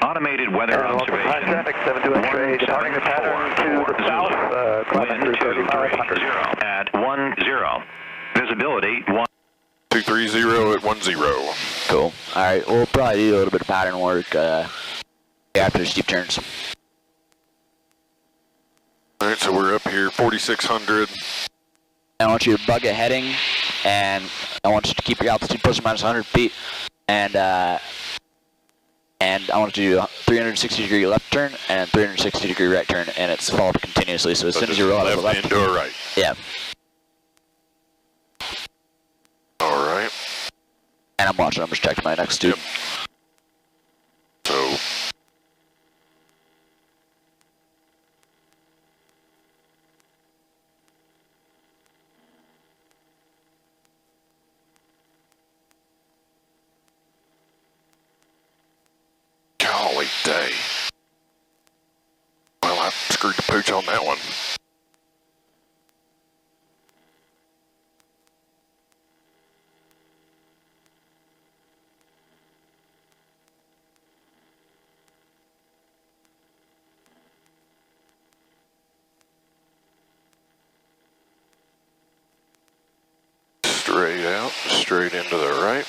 Automated weather observation. Departing the pattern to the south, Wind 230 at 10. Visibility 230 at 10. Cool. Alright, we'll probably do a little bit of pattern work after steep turns. Alright, so we're up here 4,600. I want you to bug a heading, and I want you to keep your altitude plus or minus 100 feet, and I want you to do a 360-degree left turn and 360-degree right turn, and it's followed continuously. So as soon as you roll out of the left, into a right. Yeah. All right. And I'm watching. I'm just checking my next tube. Yep. So. Golly day. Well, I screwed the pooch on that one. Straight out, straight into the right.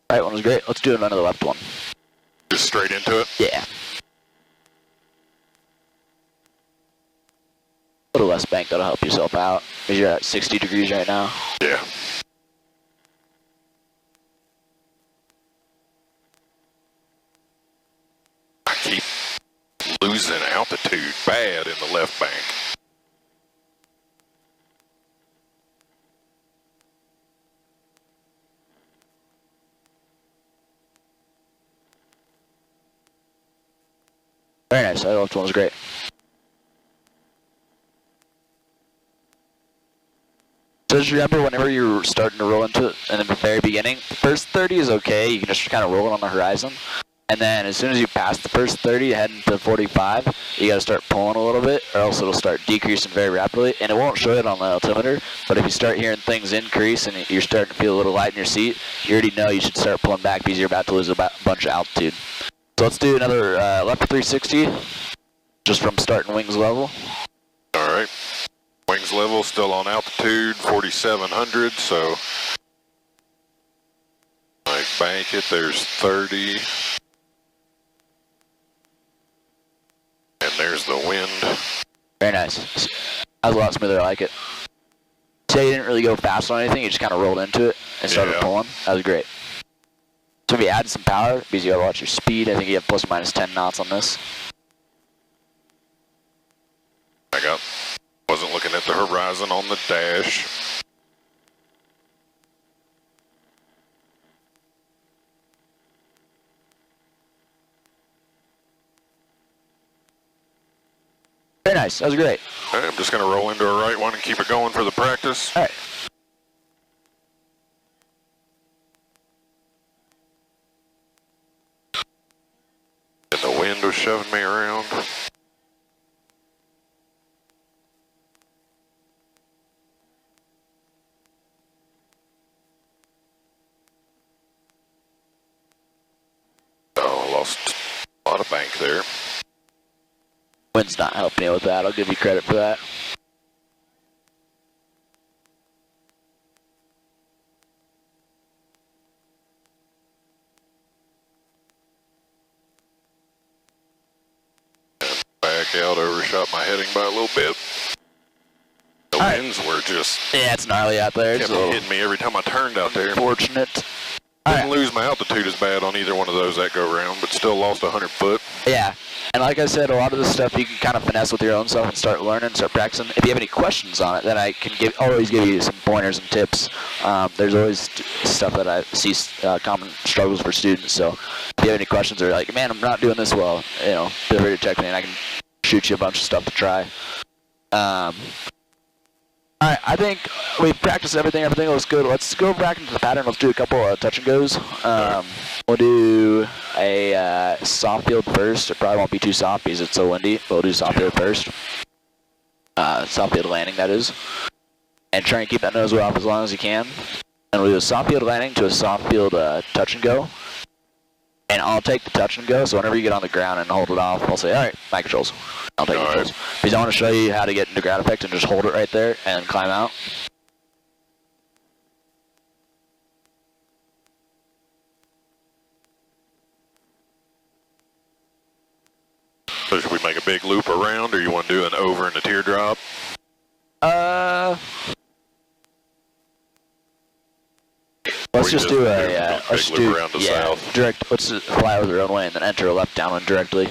Right one was great. Let's do another left one. Just straight into it? Yeah. A little less bank, that'll help yourself out. Because you're at 60 degrees right now. Yeah. I keep losing altitude bad in the left bank. Very nice. That left one was great. So just remember, whenever you're starting to roll into it in the very beginning, the first 30 is okay. You can just kind of roll it on the horizon. And then as soon as you pass the first 30, heading to 45, you got to start pulling a little bit, or else it'll start decreasing very rapidly. And it won't show it on the altimeter, but if you start hearing things increase and you're starting to feel a little light in your seat, you already know you should start pulling back because you're about to lose a bunch of altitude. So let's do another left 360, just from starting wings level. All right. Wings level, still on altitude, 4,700, so bank it. There's 30. And there's the wind. Very nice. That was a lot smoother. I like it. So you didn't really go fast on anything. You just kind of rolled into it and started pulling. That was great. So if you add some power, because you gotta watch your speed, I think you have plus or minus 10 knots on this. Wasn't looking at the horizon on the dash. Very nice. That was great. All right, I'm just going to roll into a right one and keep it going for the practice. All right. And the wind was shoving me around. Oh, I lost a lot of bank there. Wind's not helping you with that. I'll give you credit for that. Back out, overshot my heading by a little bit. The winds were just... Yeah, it's gnarly out there. Kept hitting me every time I turned out there. Unfortunate. Didn't lose my altitude as bad on either one of those that go round, but still lost 100 foot. Yeah, and like I said, a lot of this stuff you can kind of finesse with your own self and start learning, start practicing. If you have any questions on it, then I can always give you some pointers and tips. There's always stuff that I see common struggles for students. So if you have any questions or like, man, I'm not doing this well, you know, feel free to check me and I can shoot you a bunch of stuff to try. Alright, I think we've practiced everything. Everything looks good. Let's go back into the pattern. Let's do a couple of touch and goes. We'll do a soft field first. It probably won't be too soft because it's so windy. We'll do soft field first. Soft field landing, that is. And try and keep that nose off as long as you can. And we'll do a soft field landing to a soft field touch and go. And I'll take the touch and go, so whenever you get on the ground and hold it off, I'll say, alright, my controls. I'll take controls. Because I want to show you how to get into ground effect and just hold it right there and climb out. So should we make a big loop around, or you want to do an over and a teardrop? Let's just do a let's do around the south. Direct. Let's fly over their own way and then enter a left downwind directly.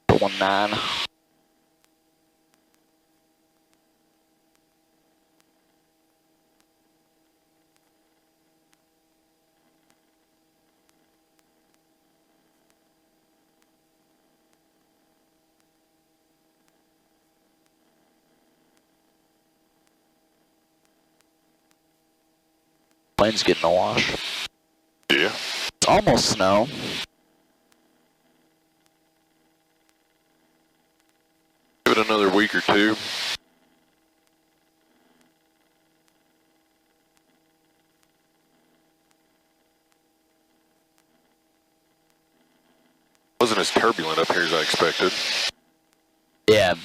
19. Plane's getting a wash. Yeah. It's almost snow. Give it another week or two. Wasn't as turbulent up here as I expected. Yeah.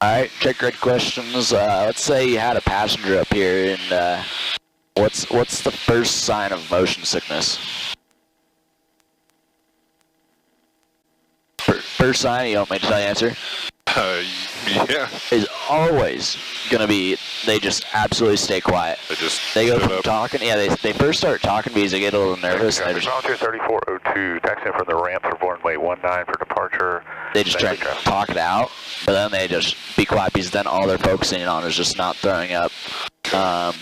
Alright, Checkride questions. Let's say you had a passenger up here, and what's the first sign of motion sickness? First sign, you don't make me tell you the answer? Yeah. Is always gonna be, they just absolutely stay quiet. They go from talking, yeah, they first start talking because they get a little nervous. And they just, Volunteer 3402, taxiing from the ramp for runway 19 for departure. They just try to talk it out, but then they just be quiet because then all they're focusing on is just not throwing up. So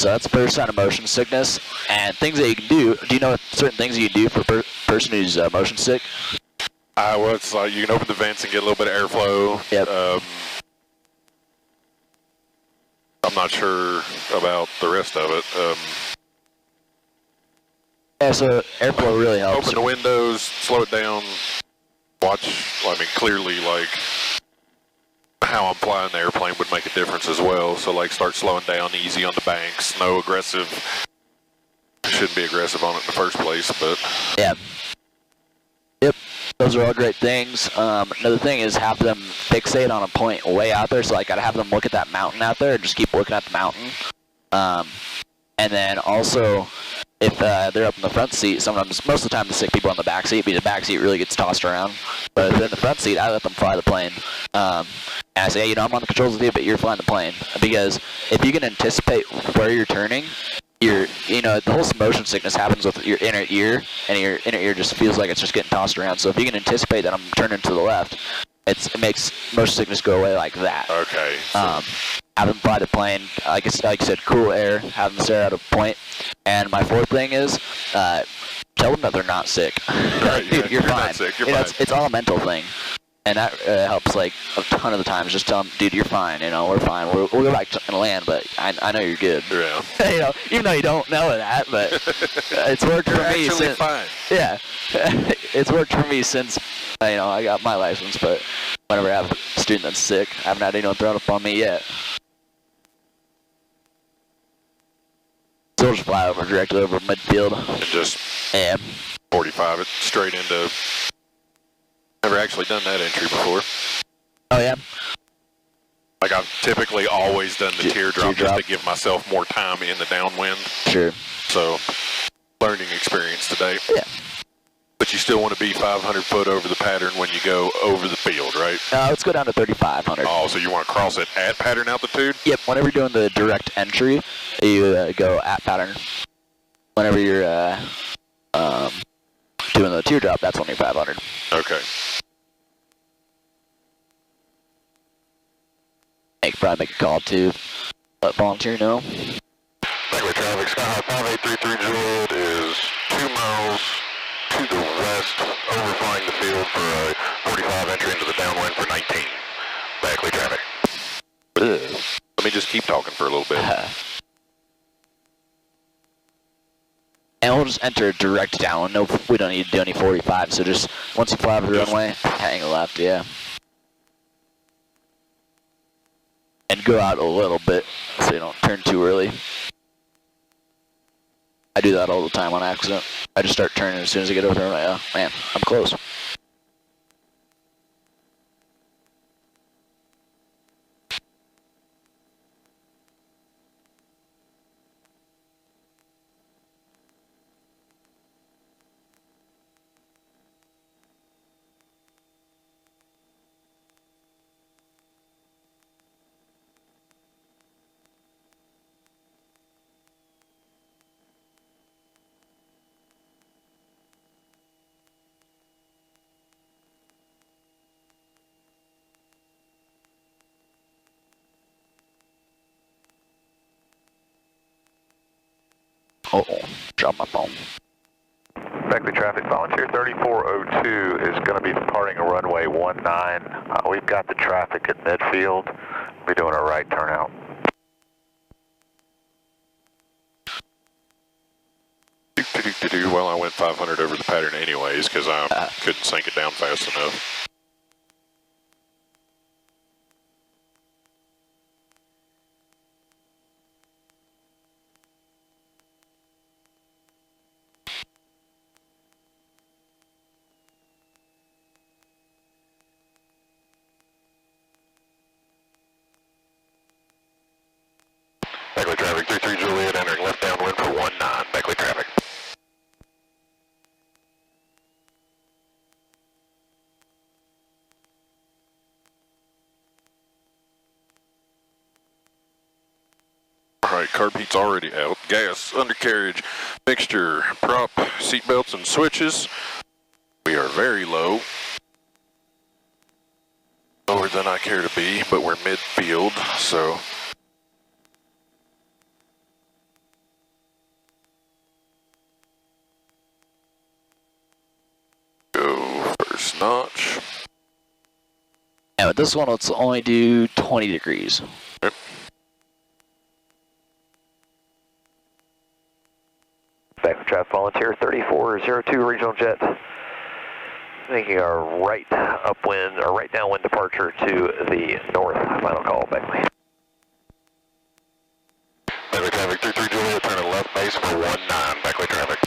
that's the first sign of motion sickness. And things that you can do you know certain things you can do for a person who's motion sick? Well, it's like you can open the vents and get a little bit of airflow. Yep. I'm not sure about the rest of it. Yeah, so airflow really helps. Open the windows, slow it down, watch, clearly, how I'm flying the airplane would make a difference as well. So like start slowing down easy on the banks, no aggressive. Shouldn't be aggressive on it in the first place, but yeah. Yep, those are all great things. Another thing is have them fixate on a point way out there. So like I'd have them look at that mountain out there and just keep looking at the mountain. And then also, if they're up in the front seat, sometimes, most of the time, the sick people on the back seat, because the back seat really gets tossed around. But if they're in the front seat, I let them fly the plane. And I say, hey, you know, I'm on the controls with you, but you're flying the plane. Because if you can anticipate where you're turning, the whole motion sickness happens with your inner ear, and your inner ear just feels like it's just getting tossed around. So if you can anticipate that I'm turning to the left, it makes motion sickness go away like that. okay. Have them fly the plane, like you said, cool air, have them stare at a point. And my fourth thing is, tell them that they're not sick. Right, Dude, you're fine. Not sick, you're fine. It's all a mental thing. And that helps, like, a ton of the times. Just tell them, dude, you're fine, we're fine. We'll go back and land, but I know you're good. Yeah. Even though you don't know that, but it's worked for me since. Fine. Yeah. It's worked for me since, I got my license, but whenever I have a student that's sick, I haven't had anyone thrown up on me yet. So we'll just fly directly over midfield. And just 45 it straight into. Never actually done that entry before. Oh yeah. Like I've typically always done the teardrop just to give myself more time in the downwind. Sure. So, learning experience today. Yeah. But you still want to be 500 foot over the pattern when you go over the field, right? Let's go down to 3,500. Oh, so you want to cross it at pattern altitude? Yep. Whenever you're doing the direct entry, you go at pattern. Whenever you're doing the teardrop, that's only 500. Okay. Probably make a call to let volunteer know. Regular traffic, Skyhawk 5833 Juliet is 2 miles to the west, overflying the field for a 45 entry into the downwind for 19. Backley traffic. Let me just keep talking for a little bit. And we'll just enter direct down. No, we don't need to do any 45, so just once you fly over the runway, hang left, yeah. And go out a little bit so you don't turn too early. I do that all the time on accident. I just start turning as soon as I get over there. I'm like, oh man, I'm close. Uh-oh, drop my phone. Backley traffic, Volunteer 3402 is going to be departing runway 19. We've got the traffic at midfield. We'll be doing a right turnout. Well, I went 500 over the pattern anyways because I couldn't sink it down fast enough. Backley traffic, 33 Juliet entering left downwind for 19. Backley traffic. Alright, carpeet's already out. Gas, undercarriage, mixture, prop, seatbelts, and switches. We are very low. Lower than I care to be, but we're midfield, so. Go first notch. Yeah, with this one, let's only do 20 degrees. Yep. Backley traffic, Volunteer 3402 regional jet. Making our right upwind, or right downwind departure to the north. Final call, Beckley. Beckley traffic 33 Juliet, turning left base for 19, Beckley traffic.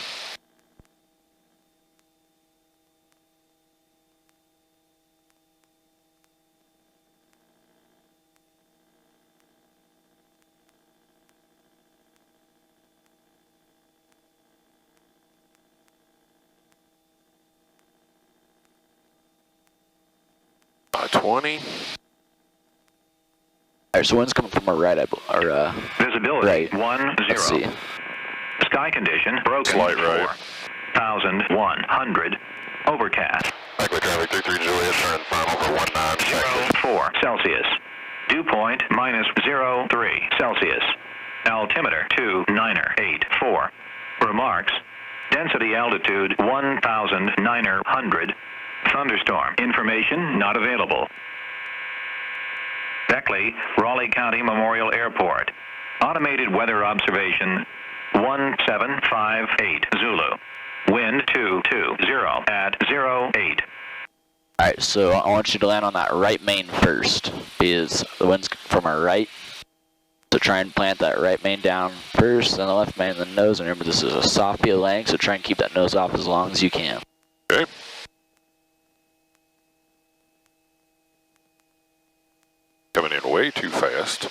I-20. Alright, so wind's coming from our right, Visibility right. 10. Let's see. Sky condition broken. Slight right. 4,100. Overcast. Beckley traffic 33 Juliet, turning final for 19, 04 Celsius. Dew point -03 Celsius. Altimeter 2984. Remarks. Density altitude 1,900. Thunderstorm. Information not available. Beckley, Raleigh County Memorial Airport. Automated weather observation 1758 Zulu. Wind 220 at 08. Alright, so I want you to land on that right main first, because the wind's from our right. So try and plant that right main down first, then the left main, then the nose. And remember, this is a soft field landing, so try and keep that nose off as long as you can. Okay. Coming in way too fast.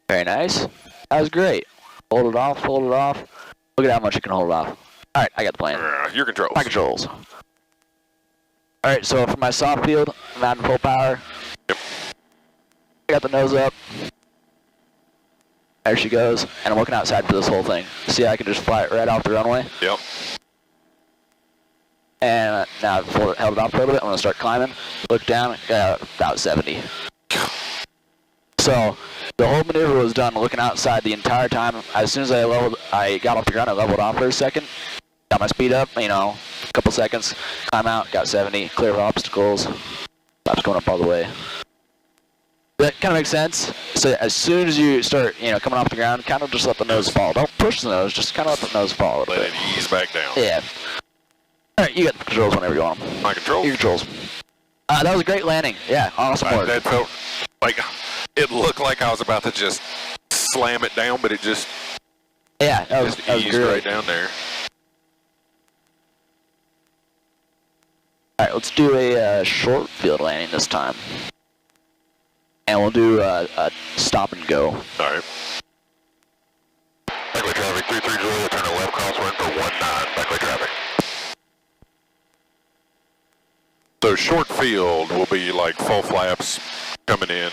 Very nice. That was great. Hold it off, hold it off. Look at how much you can hold it off. Alright, I got the plane. Your controls. My controls. Alright, so for my soft field, I'm out in full power. Yep. I got the nose up. There she goes. And I'm looking outside for this whole thing. See, I can just fly it right off the runway. Yep. And now I've held it off a little bit. I'm going to start climbing. Look down, about 70. So the whole maneuver was done looking outside the entire time. As soon as I got off the ground, I leveled off for a second. Got my speed up, you know, a couple seconds. Climb out, got 70, clear of obstacles. Flaps going up all the way. That kind of makes sense. So as soon as you start, you know, coming off the ground, kind of just let the nose fall. Don't push the nose, just kind of let the nose fall a little Let bit. it ease back down. Yeah. All right, you got the controls whenever you want them. My controls? Your controls. That was a great landing. Yeah, awesome work. That felt like it looked like I was about to just slam it down, but it just Yeah, that was eased great. right down there. All right, let's do a short field landing this time. And we'll do a stop and go. All right. Beckley traffic 33 Juliet, turning left crosswind for 19, Beckley traffic. So short field will be like full flaps coming in,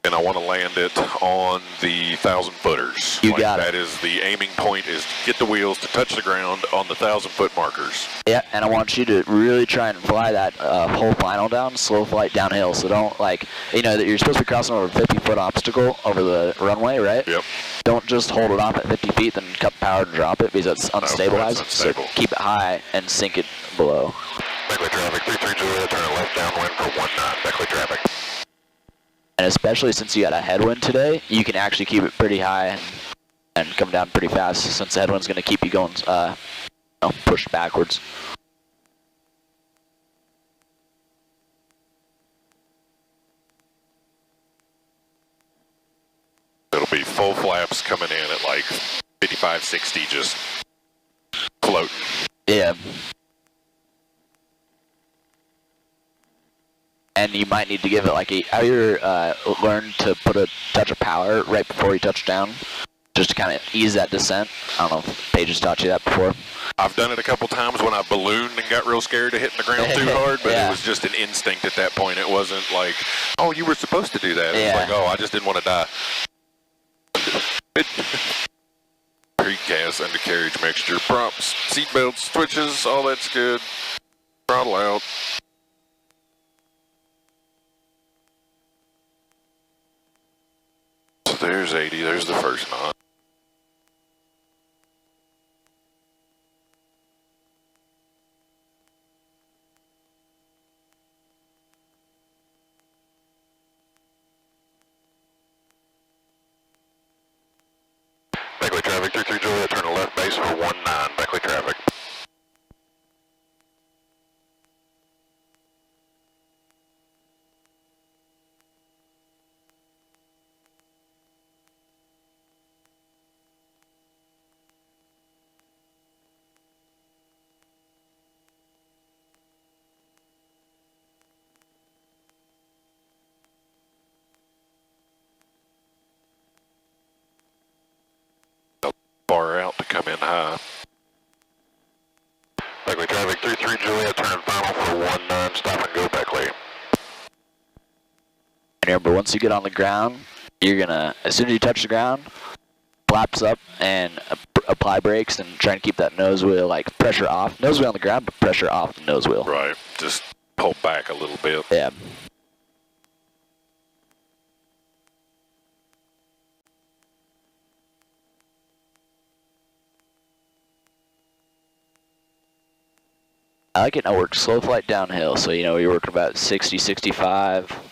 and I want to land it on the 1,000-footers. You got it. That is the aiming point, is to get the wheels to touch the ground on the 1,000-foot markers. Yeah, and I want you to really try and fly that whole final down, slow flight downhill. So don't, like, you know, that you're supposed to be crossing over a 50-foot obstacle over the runway, right? Yep. Don't just hold it off at 50 feet, then cut power and drop it because it's unstabilized. that's unstable. So keep it high and sink it below. Beckley traffic 33 Juliet, turning left downwind for 19, Beckley traffic. And especially since you got a headwind today, you can actually keep it pretty high and come down pretty fast, since the headwind's going to keep you going, pushed backwards. It'll be full flaps coming in at like 55, 60, just floating. Yeah. And you might need to give it like have you learned to put a touch of power right before you touch down, just to kind of ease that descent? I don't know if Paige has taught you that before. I've done it a couple times when I ballooned and got real scared of hitting the ground too hard, but Yeah. it was just an instinct at that point. It wasn't like, oh, you were supposed to do that. It Yeah. was like, oh, I just didn't want to die. Precast undercarriage mixture, props, seatbelts, switches, all that's good. Throttle out. So there's 80, there's the first knot. for 19, Beckley traffic. Bar out to come in high. Beckley traffic 33 Juliet, turn final for 19, stop and go Beckley. And remember, once you get on the ground, you're gonna, as soon as you touch the ground, flaps up and apply brakes and try and keep that nose wheel, like, pressure off. Nose wheel on the ground, but pressure off the nose wheel. Right. Just pull back a little bit. Yeah. I like it now, work slow flight downhill, so you know you're working about 60, 65.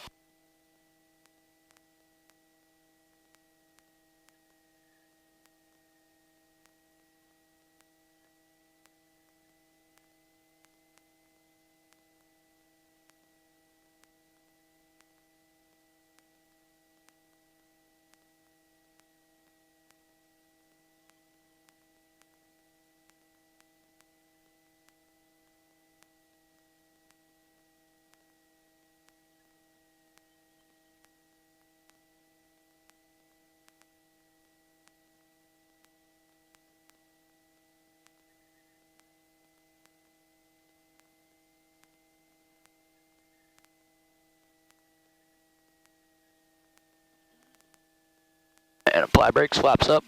And apply brakes, flaps up.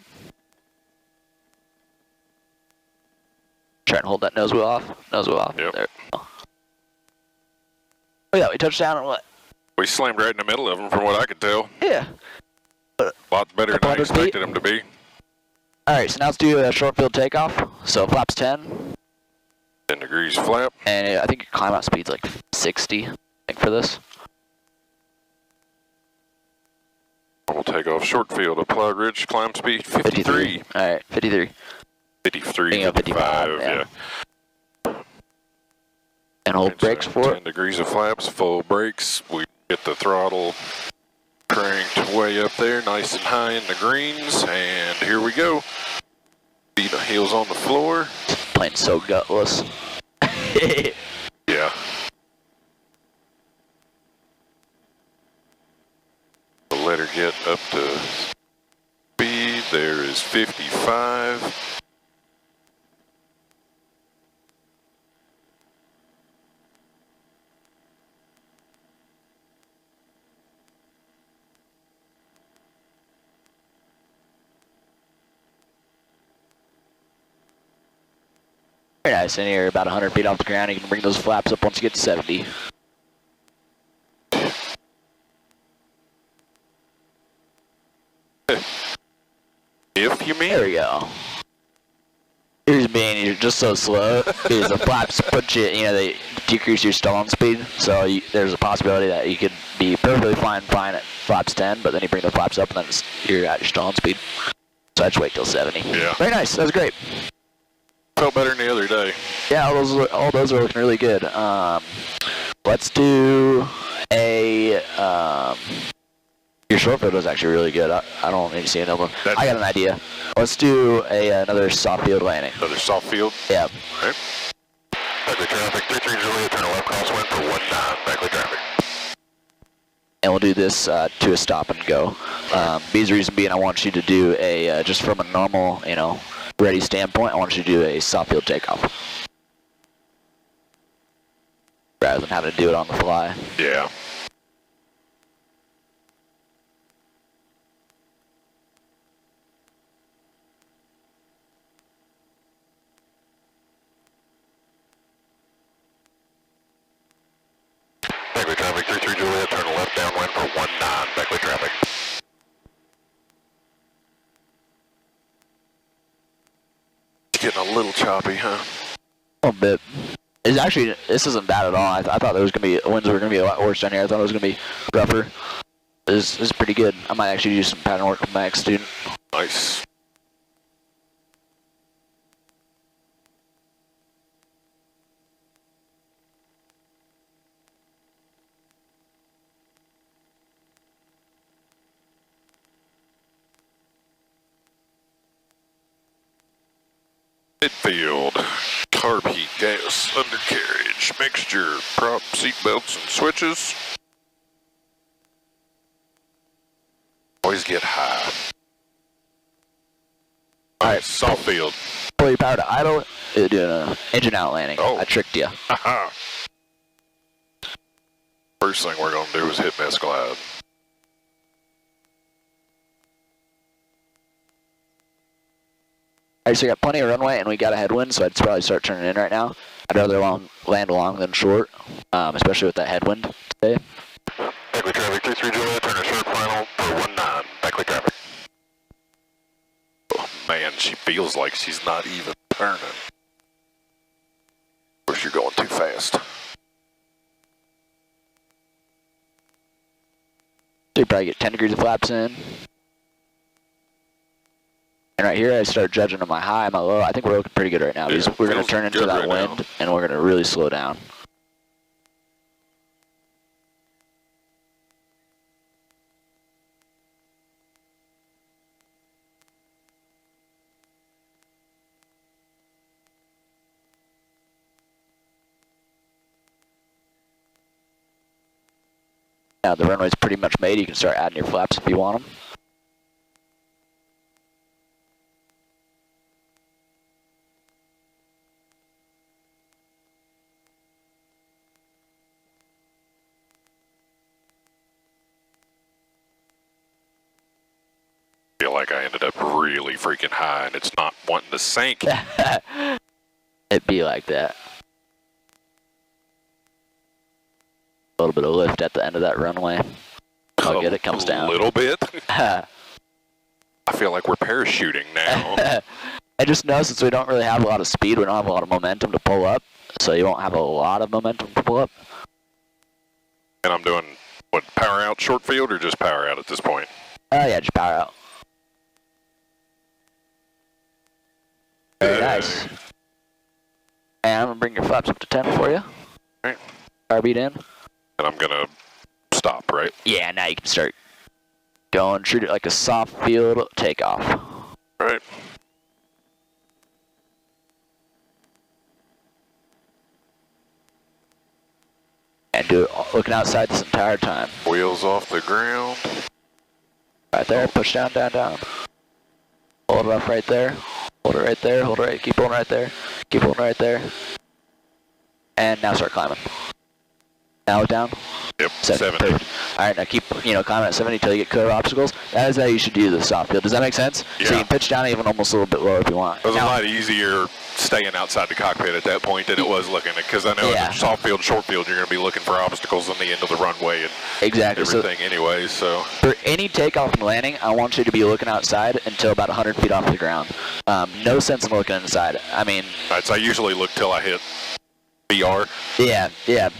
Try and hold that nose wheel off. Nose wheel off. Yep. There. Oh yeah, we touched down on what? We slammed right in the middle of them from what I could tell. Yeah. A lot better than I 100 feet. expected them to be. Alright, so now let's do a short field takeoff. So flaps 10. 10 degrees flap. And I think your climb out speed's like 60, I think, for this. We'll take off short field, apply ridge, climb speed 53. Alright, 53. 53, Thinking of 55, yeah. And hold brakes for 10 it. degrees of flaps, full brakes. We get the throttle cranked way up there, nice and high in the greens, and here we go. Feet heels on the floor. Plane's so gutless. Yeah. We'll let her get up to speed. There is 55. Very nice, and you're about 100 feet off the ground. You can bring those flaps up once you get to 70. If you mean. There we go. Here's being, you're just so slow, because the flaps put you, you know, they decrease your stalling speed, so there's a possibility that you could be perfectly fine at flaps 10, but then you bring the flaps up and then you're at your stalling speed. So I just wait till 70. Yeah. Very nice, that was great. Felt better than the other day. Yeah, all those are looking really good. Let's do a, your short field was actually really good. I don't need to see another one. I got an idea. Let's do another soft field landing. Another soft field? Yeah. Right. Beckley traffic 33 Juliet, turn left crosswind for 19, Beckley traffic. And we'll do this to a stop and go. Because reason being, I want you to do a, just from a normal, you know, ready standpoint, I want you to do a soft field takeoff. Rather than having to do it on the fly. Yeah. Beckley traffic 33 Juliet, turn left downwind for 19, Beckley traffic. It's getting a little choppy, huh? A little bit. It's actually, this isn't bad at all. I thought there was going to be, winds were going to be a lot worse down here. I thought it was going to be rougher. This is pretty good. I might actually do some pattern work with my ex-student. Nice. Midfield, carb heat, gas, undercarriage, mixture, prop, seatbelts, and switches. Always get high. Alright, soft field. Pull your power to idle. Doing an engine out landing. Oh. I tricked you. Haha. First thing we're going to do is hit Miss Glide. Alright, so we got plenty of runway and we got a headwind, so I'd probably start turning in right now. I'd rather land long than short, especially with that headwind today. Backley traffic 23 Juliet, turn a short final for 19, Backley traffic. Oh man, she feels like she's not even turning. Of course, you're going too fast. So you probably get 10 degrees of flaps in. And right here I start judging on my high and my low. I think we're looking pretty good right now. Yeah, We're going to turn into that right wind now. and we're going to really slow down. Now the runway's pretty much made. You can start adding your flaps if you want them. I feel like I ended up really freaking high and it's not wanting to sink. It'd be like that. A little bit of lift at the end of that runway. I'll get it, comes down. A little bit. I feel like we're parachuting now. I just know since we don't really have a lot of speed, we don't have a lot of momentum to pull up, so you won't have a lot of momentum to pull up. And I'm doing, what, power out short field or just power out at this point? Yeah, just power out. Very nice. And I'm going to bring your flaps up to 10 for you. Alright. Carbeat in. And I'm going to stop, right? Yeah, now you can start going. Treat it like a soft field takeoff. Right. And do it looking outside this entire time. Wheels off the ground. Right there, push down, down, down. Hold it up right there. Hold it right there, hold it right, keep holding right there. Keep holding right there. And now start climbing. Now down. Yep, 70. 70. Alright, now keep, climbing at 70 until you get clear obstacles. That is how you should do the soft field. Does that make sense? Yeah. So you can pitch down even almost a little bit lower if you want. It was Now, a lot easier staying outside the cockpit at that point than it was looking at, because I know Yeah. in soft field, short field, you're going to be looking for obstacles on the end of the runway and exactly. everything anyway, so. For any takeoff and landing, I want you to be looking outside until about 100 feet off the ground. No sense in looking inside. I mean... Right, so I usually look till I hit BR. Yeah, yeah.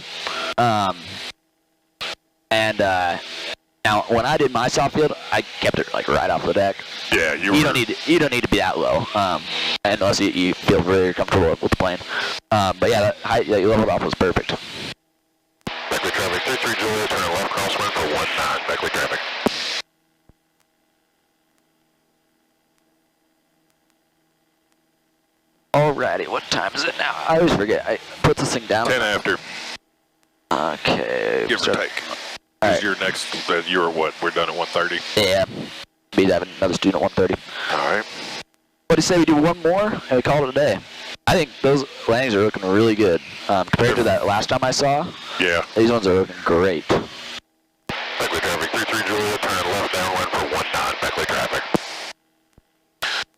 Now when I did my soft field, I kept it like right off the deck. Yeah, you don't need to be that low, unless you feel very comfortable with the plane. But yeah, that height that you leveled off was perfect. Backley traffic 33 Juliet, turn a left crosswind for 19, Backley traffic. Alrighty, what time is it now? I always forget. I put this thing down. 10 after, Okay. give or take. All Because right. your next, you're what, we're done at 1:30? Yeah. Be having another student at 1:30. Alright. What do you say we do one more and we call it a day? I think those landings are looking really good. Compared to that last time I saw, Yeah. these ones are looking great. Backley traffic 33 Juliet, turn left downwind for 19, Backley traffic.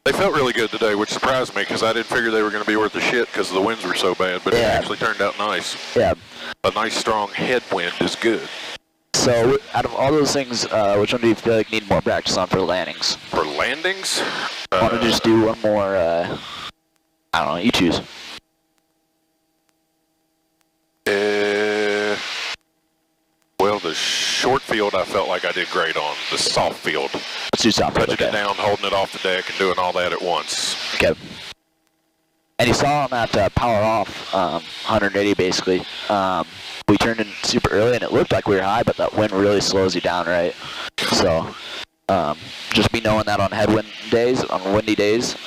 They felt really good today, which surprised me because I didn't figure they were going to be worth the shit because the winds were so bad, but it Yeah. actually turned out nice. Yeah. A nice strong headwind is good. So out of all those things, which one do you feel like need more practice on for landings? For landings, I want to just do one more, I don't know, you choose. well, the short field I felt like I did great on. The soft field, Let's do soft field, touching okay. it down, holding it off the deck, and doing all that at once. Okay. And you saw on that power off, 180 basically, we turned in super early and it looked like we were high, but that wind really slows you down, right? So, just be knowing that on headwind days, on windy days,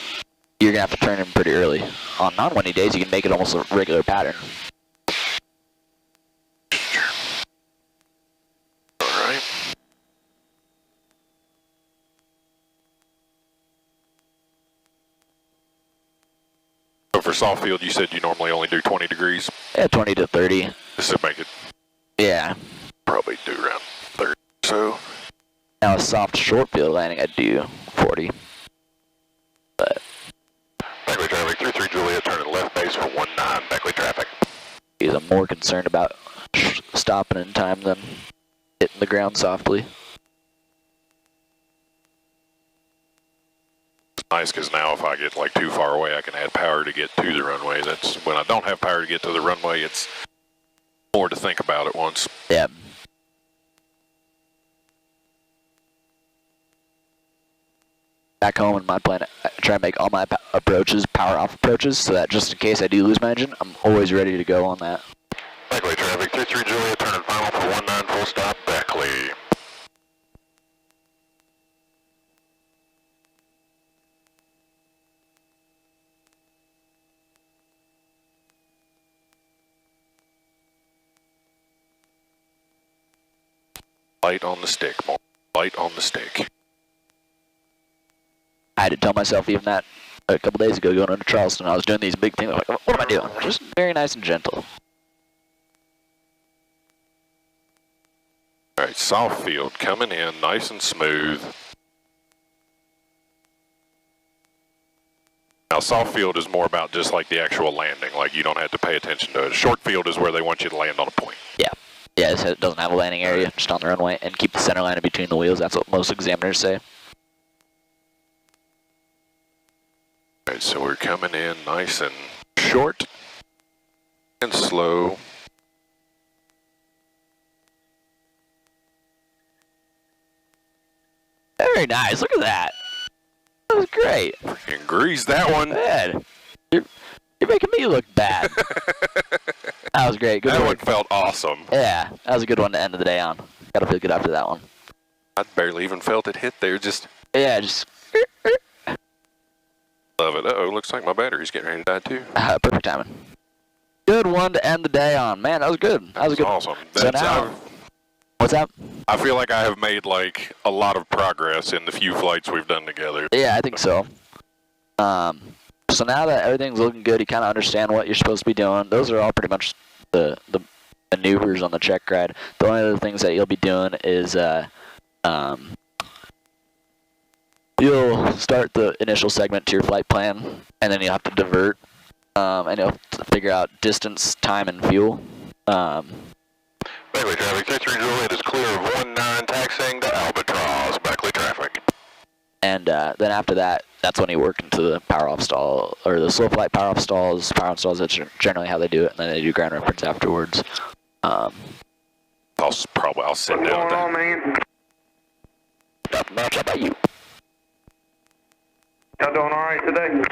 you're gonna have to turn in pretty early. On non-windy days, you can make it almost a regular pattern. Alright. So for soft field, you said you normally only do 20 degrees? Yeah, 20 to 30. This would make it Yeah. probably do around 30 or so. Now a soft short field landing, I'd do 40. But Beckley traffic, 33 Juliet, turning left base for 19, Beckley traffic. because I'm more concerned about stopping in time than hitting the ground softly. It's nice because now if I get like too far away, I can add power to get to the runway. That's when I don't have power to get to the runway, it's more to think about at once. Yeah. Back home in my plan, I try to make all my approaches power off approaches so that just in case I do lose my engine, I'm always ready to go on that. Beckley traffic, 33 Juliet, turning final for 19, full stop, Beckley. Light on the stick, more light on the stick. I had to tell myself even that a couple days ago going into Charleston. I was doing these big things. I'm like, what am I doing? Just very nice and gentle. Alright, soft field coming in nice and smooth. Now soft field is more about just like the actual landing, like you don't have to pay attention to it. Short field is where they want you to land on a point. Yeah. Yeah, it doesn't have a landing area, just on the runway, and keep the center line in between the wheels. That's what most examiners say. Alright, so we're coming in nice and short and slow. Very nice. Look at that. That was great. And grease that one. Man, you're making me look bad. That was great. Good That one work. felt awesome. Yeah, that was a good one to end of the day on. Gotta feel good after that one. I barely even felt it hit there, just Yeah, just love it. Uh-oh, looks like my battery's getting ready to die too. perfect timing. Good one to end the day on. Man, that was good. That was a good. Awesome. So That's, now, what's that? I feel like I have made like a lot of progress in the few flights we've done together. Yeah, I think so. So now that everything's looking good, you kind of understand what you're supposed to be doing. Those are all pretty much the maneuvers on the Checkride. The only other things that you'll be doing is you'll start the initial segment to your flight plan, and then you'll have to divert, and you'll have to figure out distance, time, and fuel. Beckley traffic, 33 Juliet is clear of 19, taxiing to Albatross, Beckley traffic. And then after that, that's when you work into the power off stall, or the slow flight power off stalls. Power off stalls, that's generally how they do it, and then they do ground reference afterwards. I'll sit down What's with going on, that. man? Not much. How about you? Y'all doing all right today?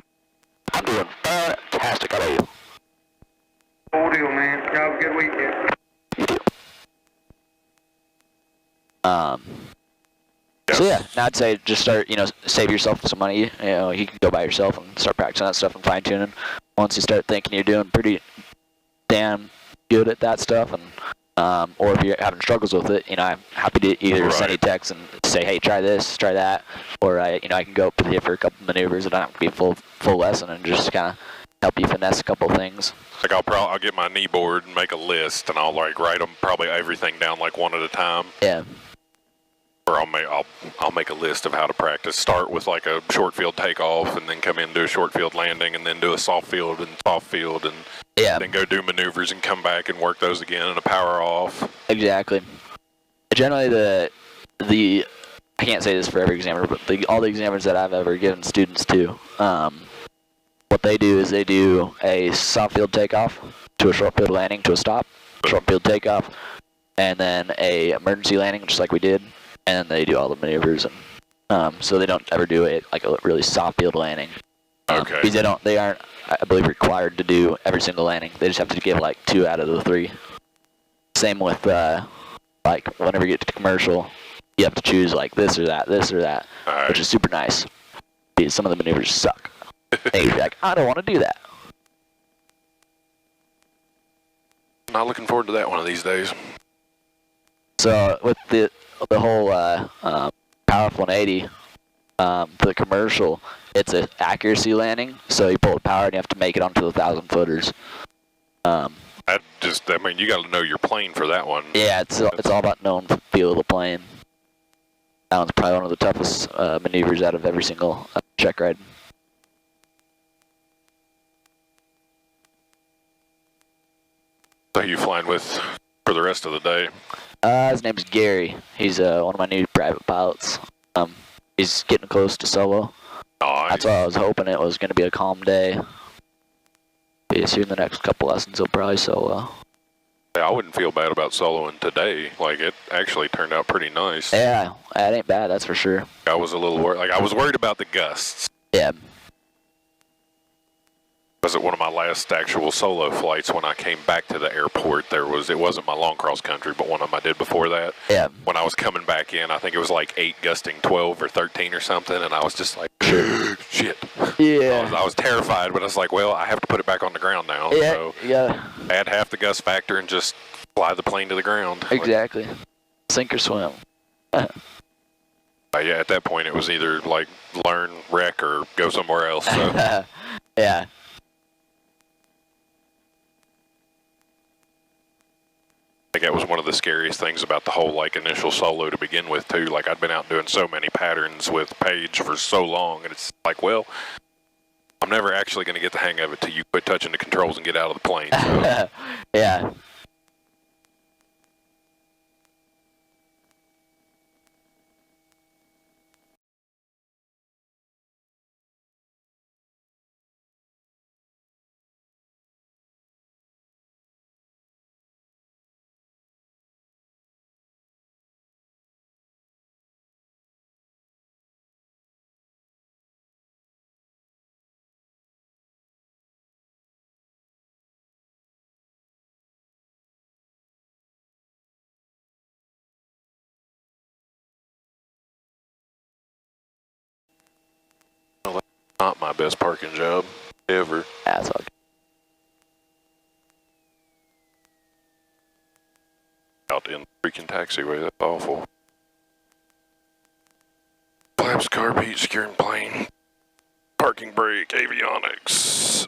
I'm doing fantastic. How about you? Cool deal, man. Y'all have a good weekend. So yeah, now I'd say just start, save yourself some money. You can go by yourself and start practicing that stuff and fine tuning. Once you start thinking you're doing pretty damn good at that stuff, and or if you're having struggles with it, I'm happy to either send you texts and say, hey, try this, try that, or I can go up with you for a couple maneuvers. It don't have to be a full lesson, and just kind of help you finesse a couple things. Like I'll get my knee board and make a list, and I'll like write them probably everything down like one at a time. Yeah. Or I'll make a list of how to practice. Start with like a short field takeoff, and then come in do a short field landing, and then do a soft field, and then go do maneuvers and come back and work those again and a power off. Exactly. Generally, the I can't say this for every examiner, but all the examiners that I've ever given students to, what they do is they do a soft field takeoff to a short field landing to a stop, short field takeoff, and then a emergency landing, just like we did, and then they do all the maneuvers, and so they don't ever do a really soft field landing. Okay. Because they aren't, I believe, required to do every single landing. They just have to give like 2 out of the 3. Same with like whenever you get to commercial, you have to choose like this or that, All right. which is super nice. Because some of the maneuvers suck. And you're like, I don't want to do that. Not looking forward to that one of these days. So with the whole Powerful 180, the commercial, it's an accuracy landing. So you pull the power and you have to make it onto the 1,000-footers. I mean, you got to know your plane for that one. Yeah, it's all about knowing the feel of the plane. That one's probably one of the toughest maneuvers out of every single check ride. So who you flying with for the rest of the day? His name's Gary. He's one of my new private pilots. He's getting close to solo. Nice. That's why I was hoping it was going to be a calm day. Because here in the next couple lessons, he'll probably solo. I wouldn't feel bad about soloing today. Like, it actually turned out pretty nice. Yeah, that ain't bad, that's for sure. I was a little worried. Like, I was worried about the gusts. Yeah. Was it one of my last actual solo flights when I came back to the airport? It wasn't my long cross country, but one of them I did before that. Yeah. When I was coming back in, I think it was like 8 gusting 12 or 13 or something, and I was just like, shit. Yeah. I was terrified, but I was like, well, I have to put it back on the ground now. Yeah, So yeah. add half the gust factor and just fly the plane to the ground. Exactly. Sink or swim. Yeah, at that point, it was either like learn, wreck, or go somewhere else. So. Yeah. I think that was one of the scariest things about the whole like initial solo to begin with too. Like, I'd been out doing so many patterns with Paige for so long, and it's like, well, I'm never actually going to get the hang of it till you quit touching the controls and get out of the plane. So. Yeah. Not my best parking job ever. That's all good. Out in the freaking taxiway, that's awful. Flaps, carb heat, securing plane, parking brake, avionics.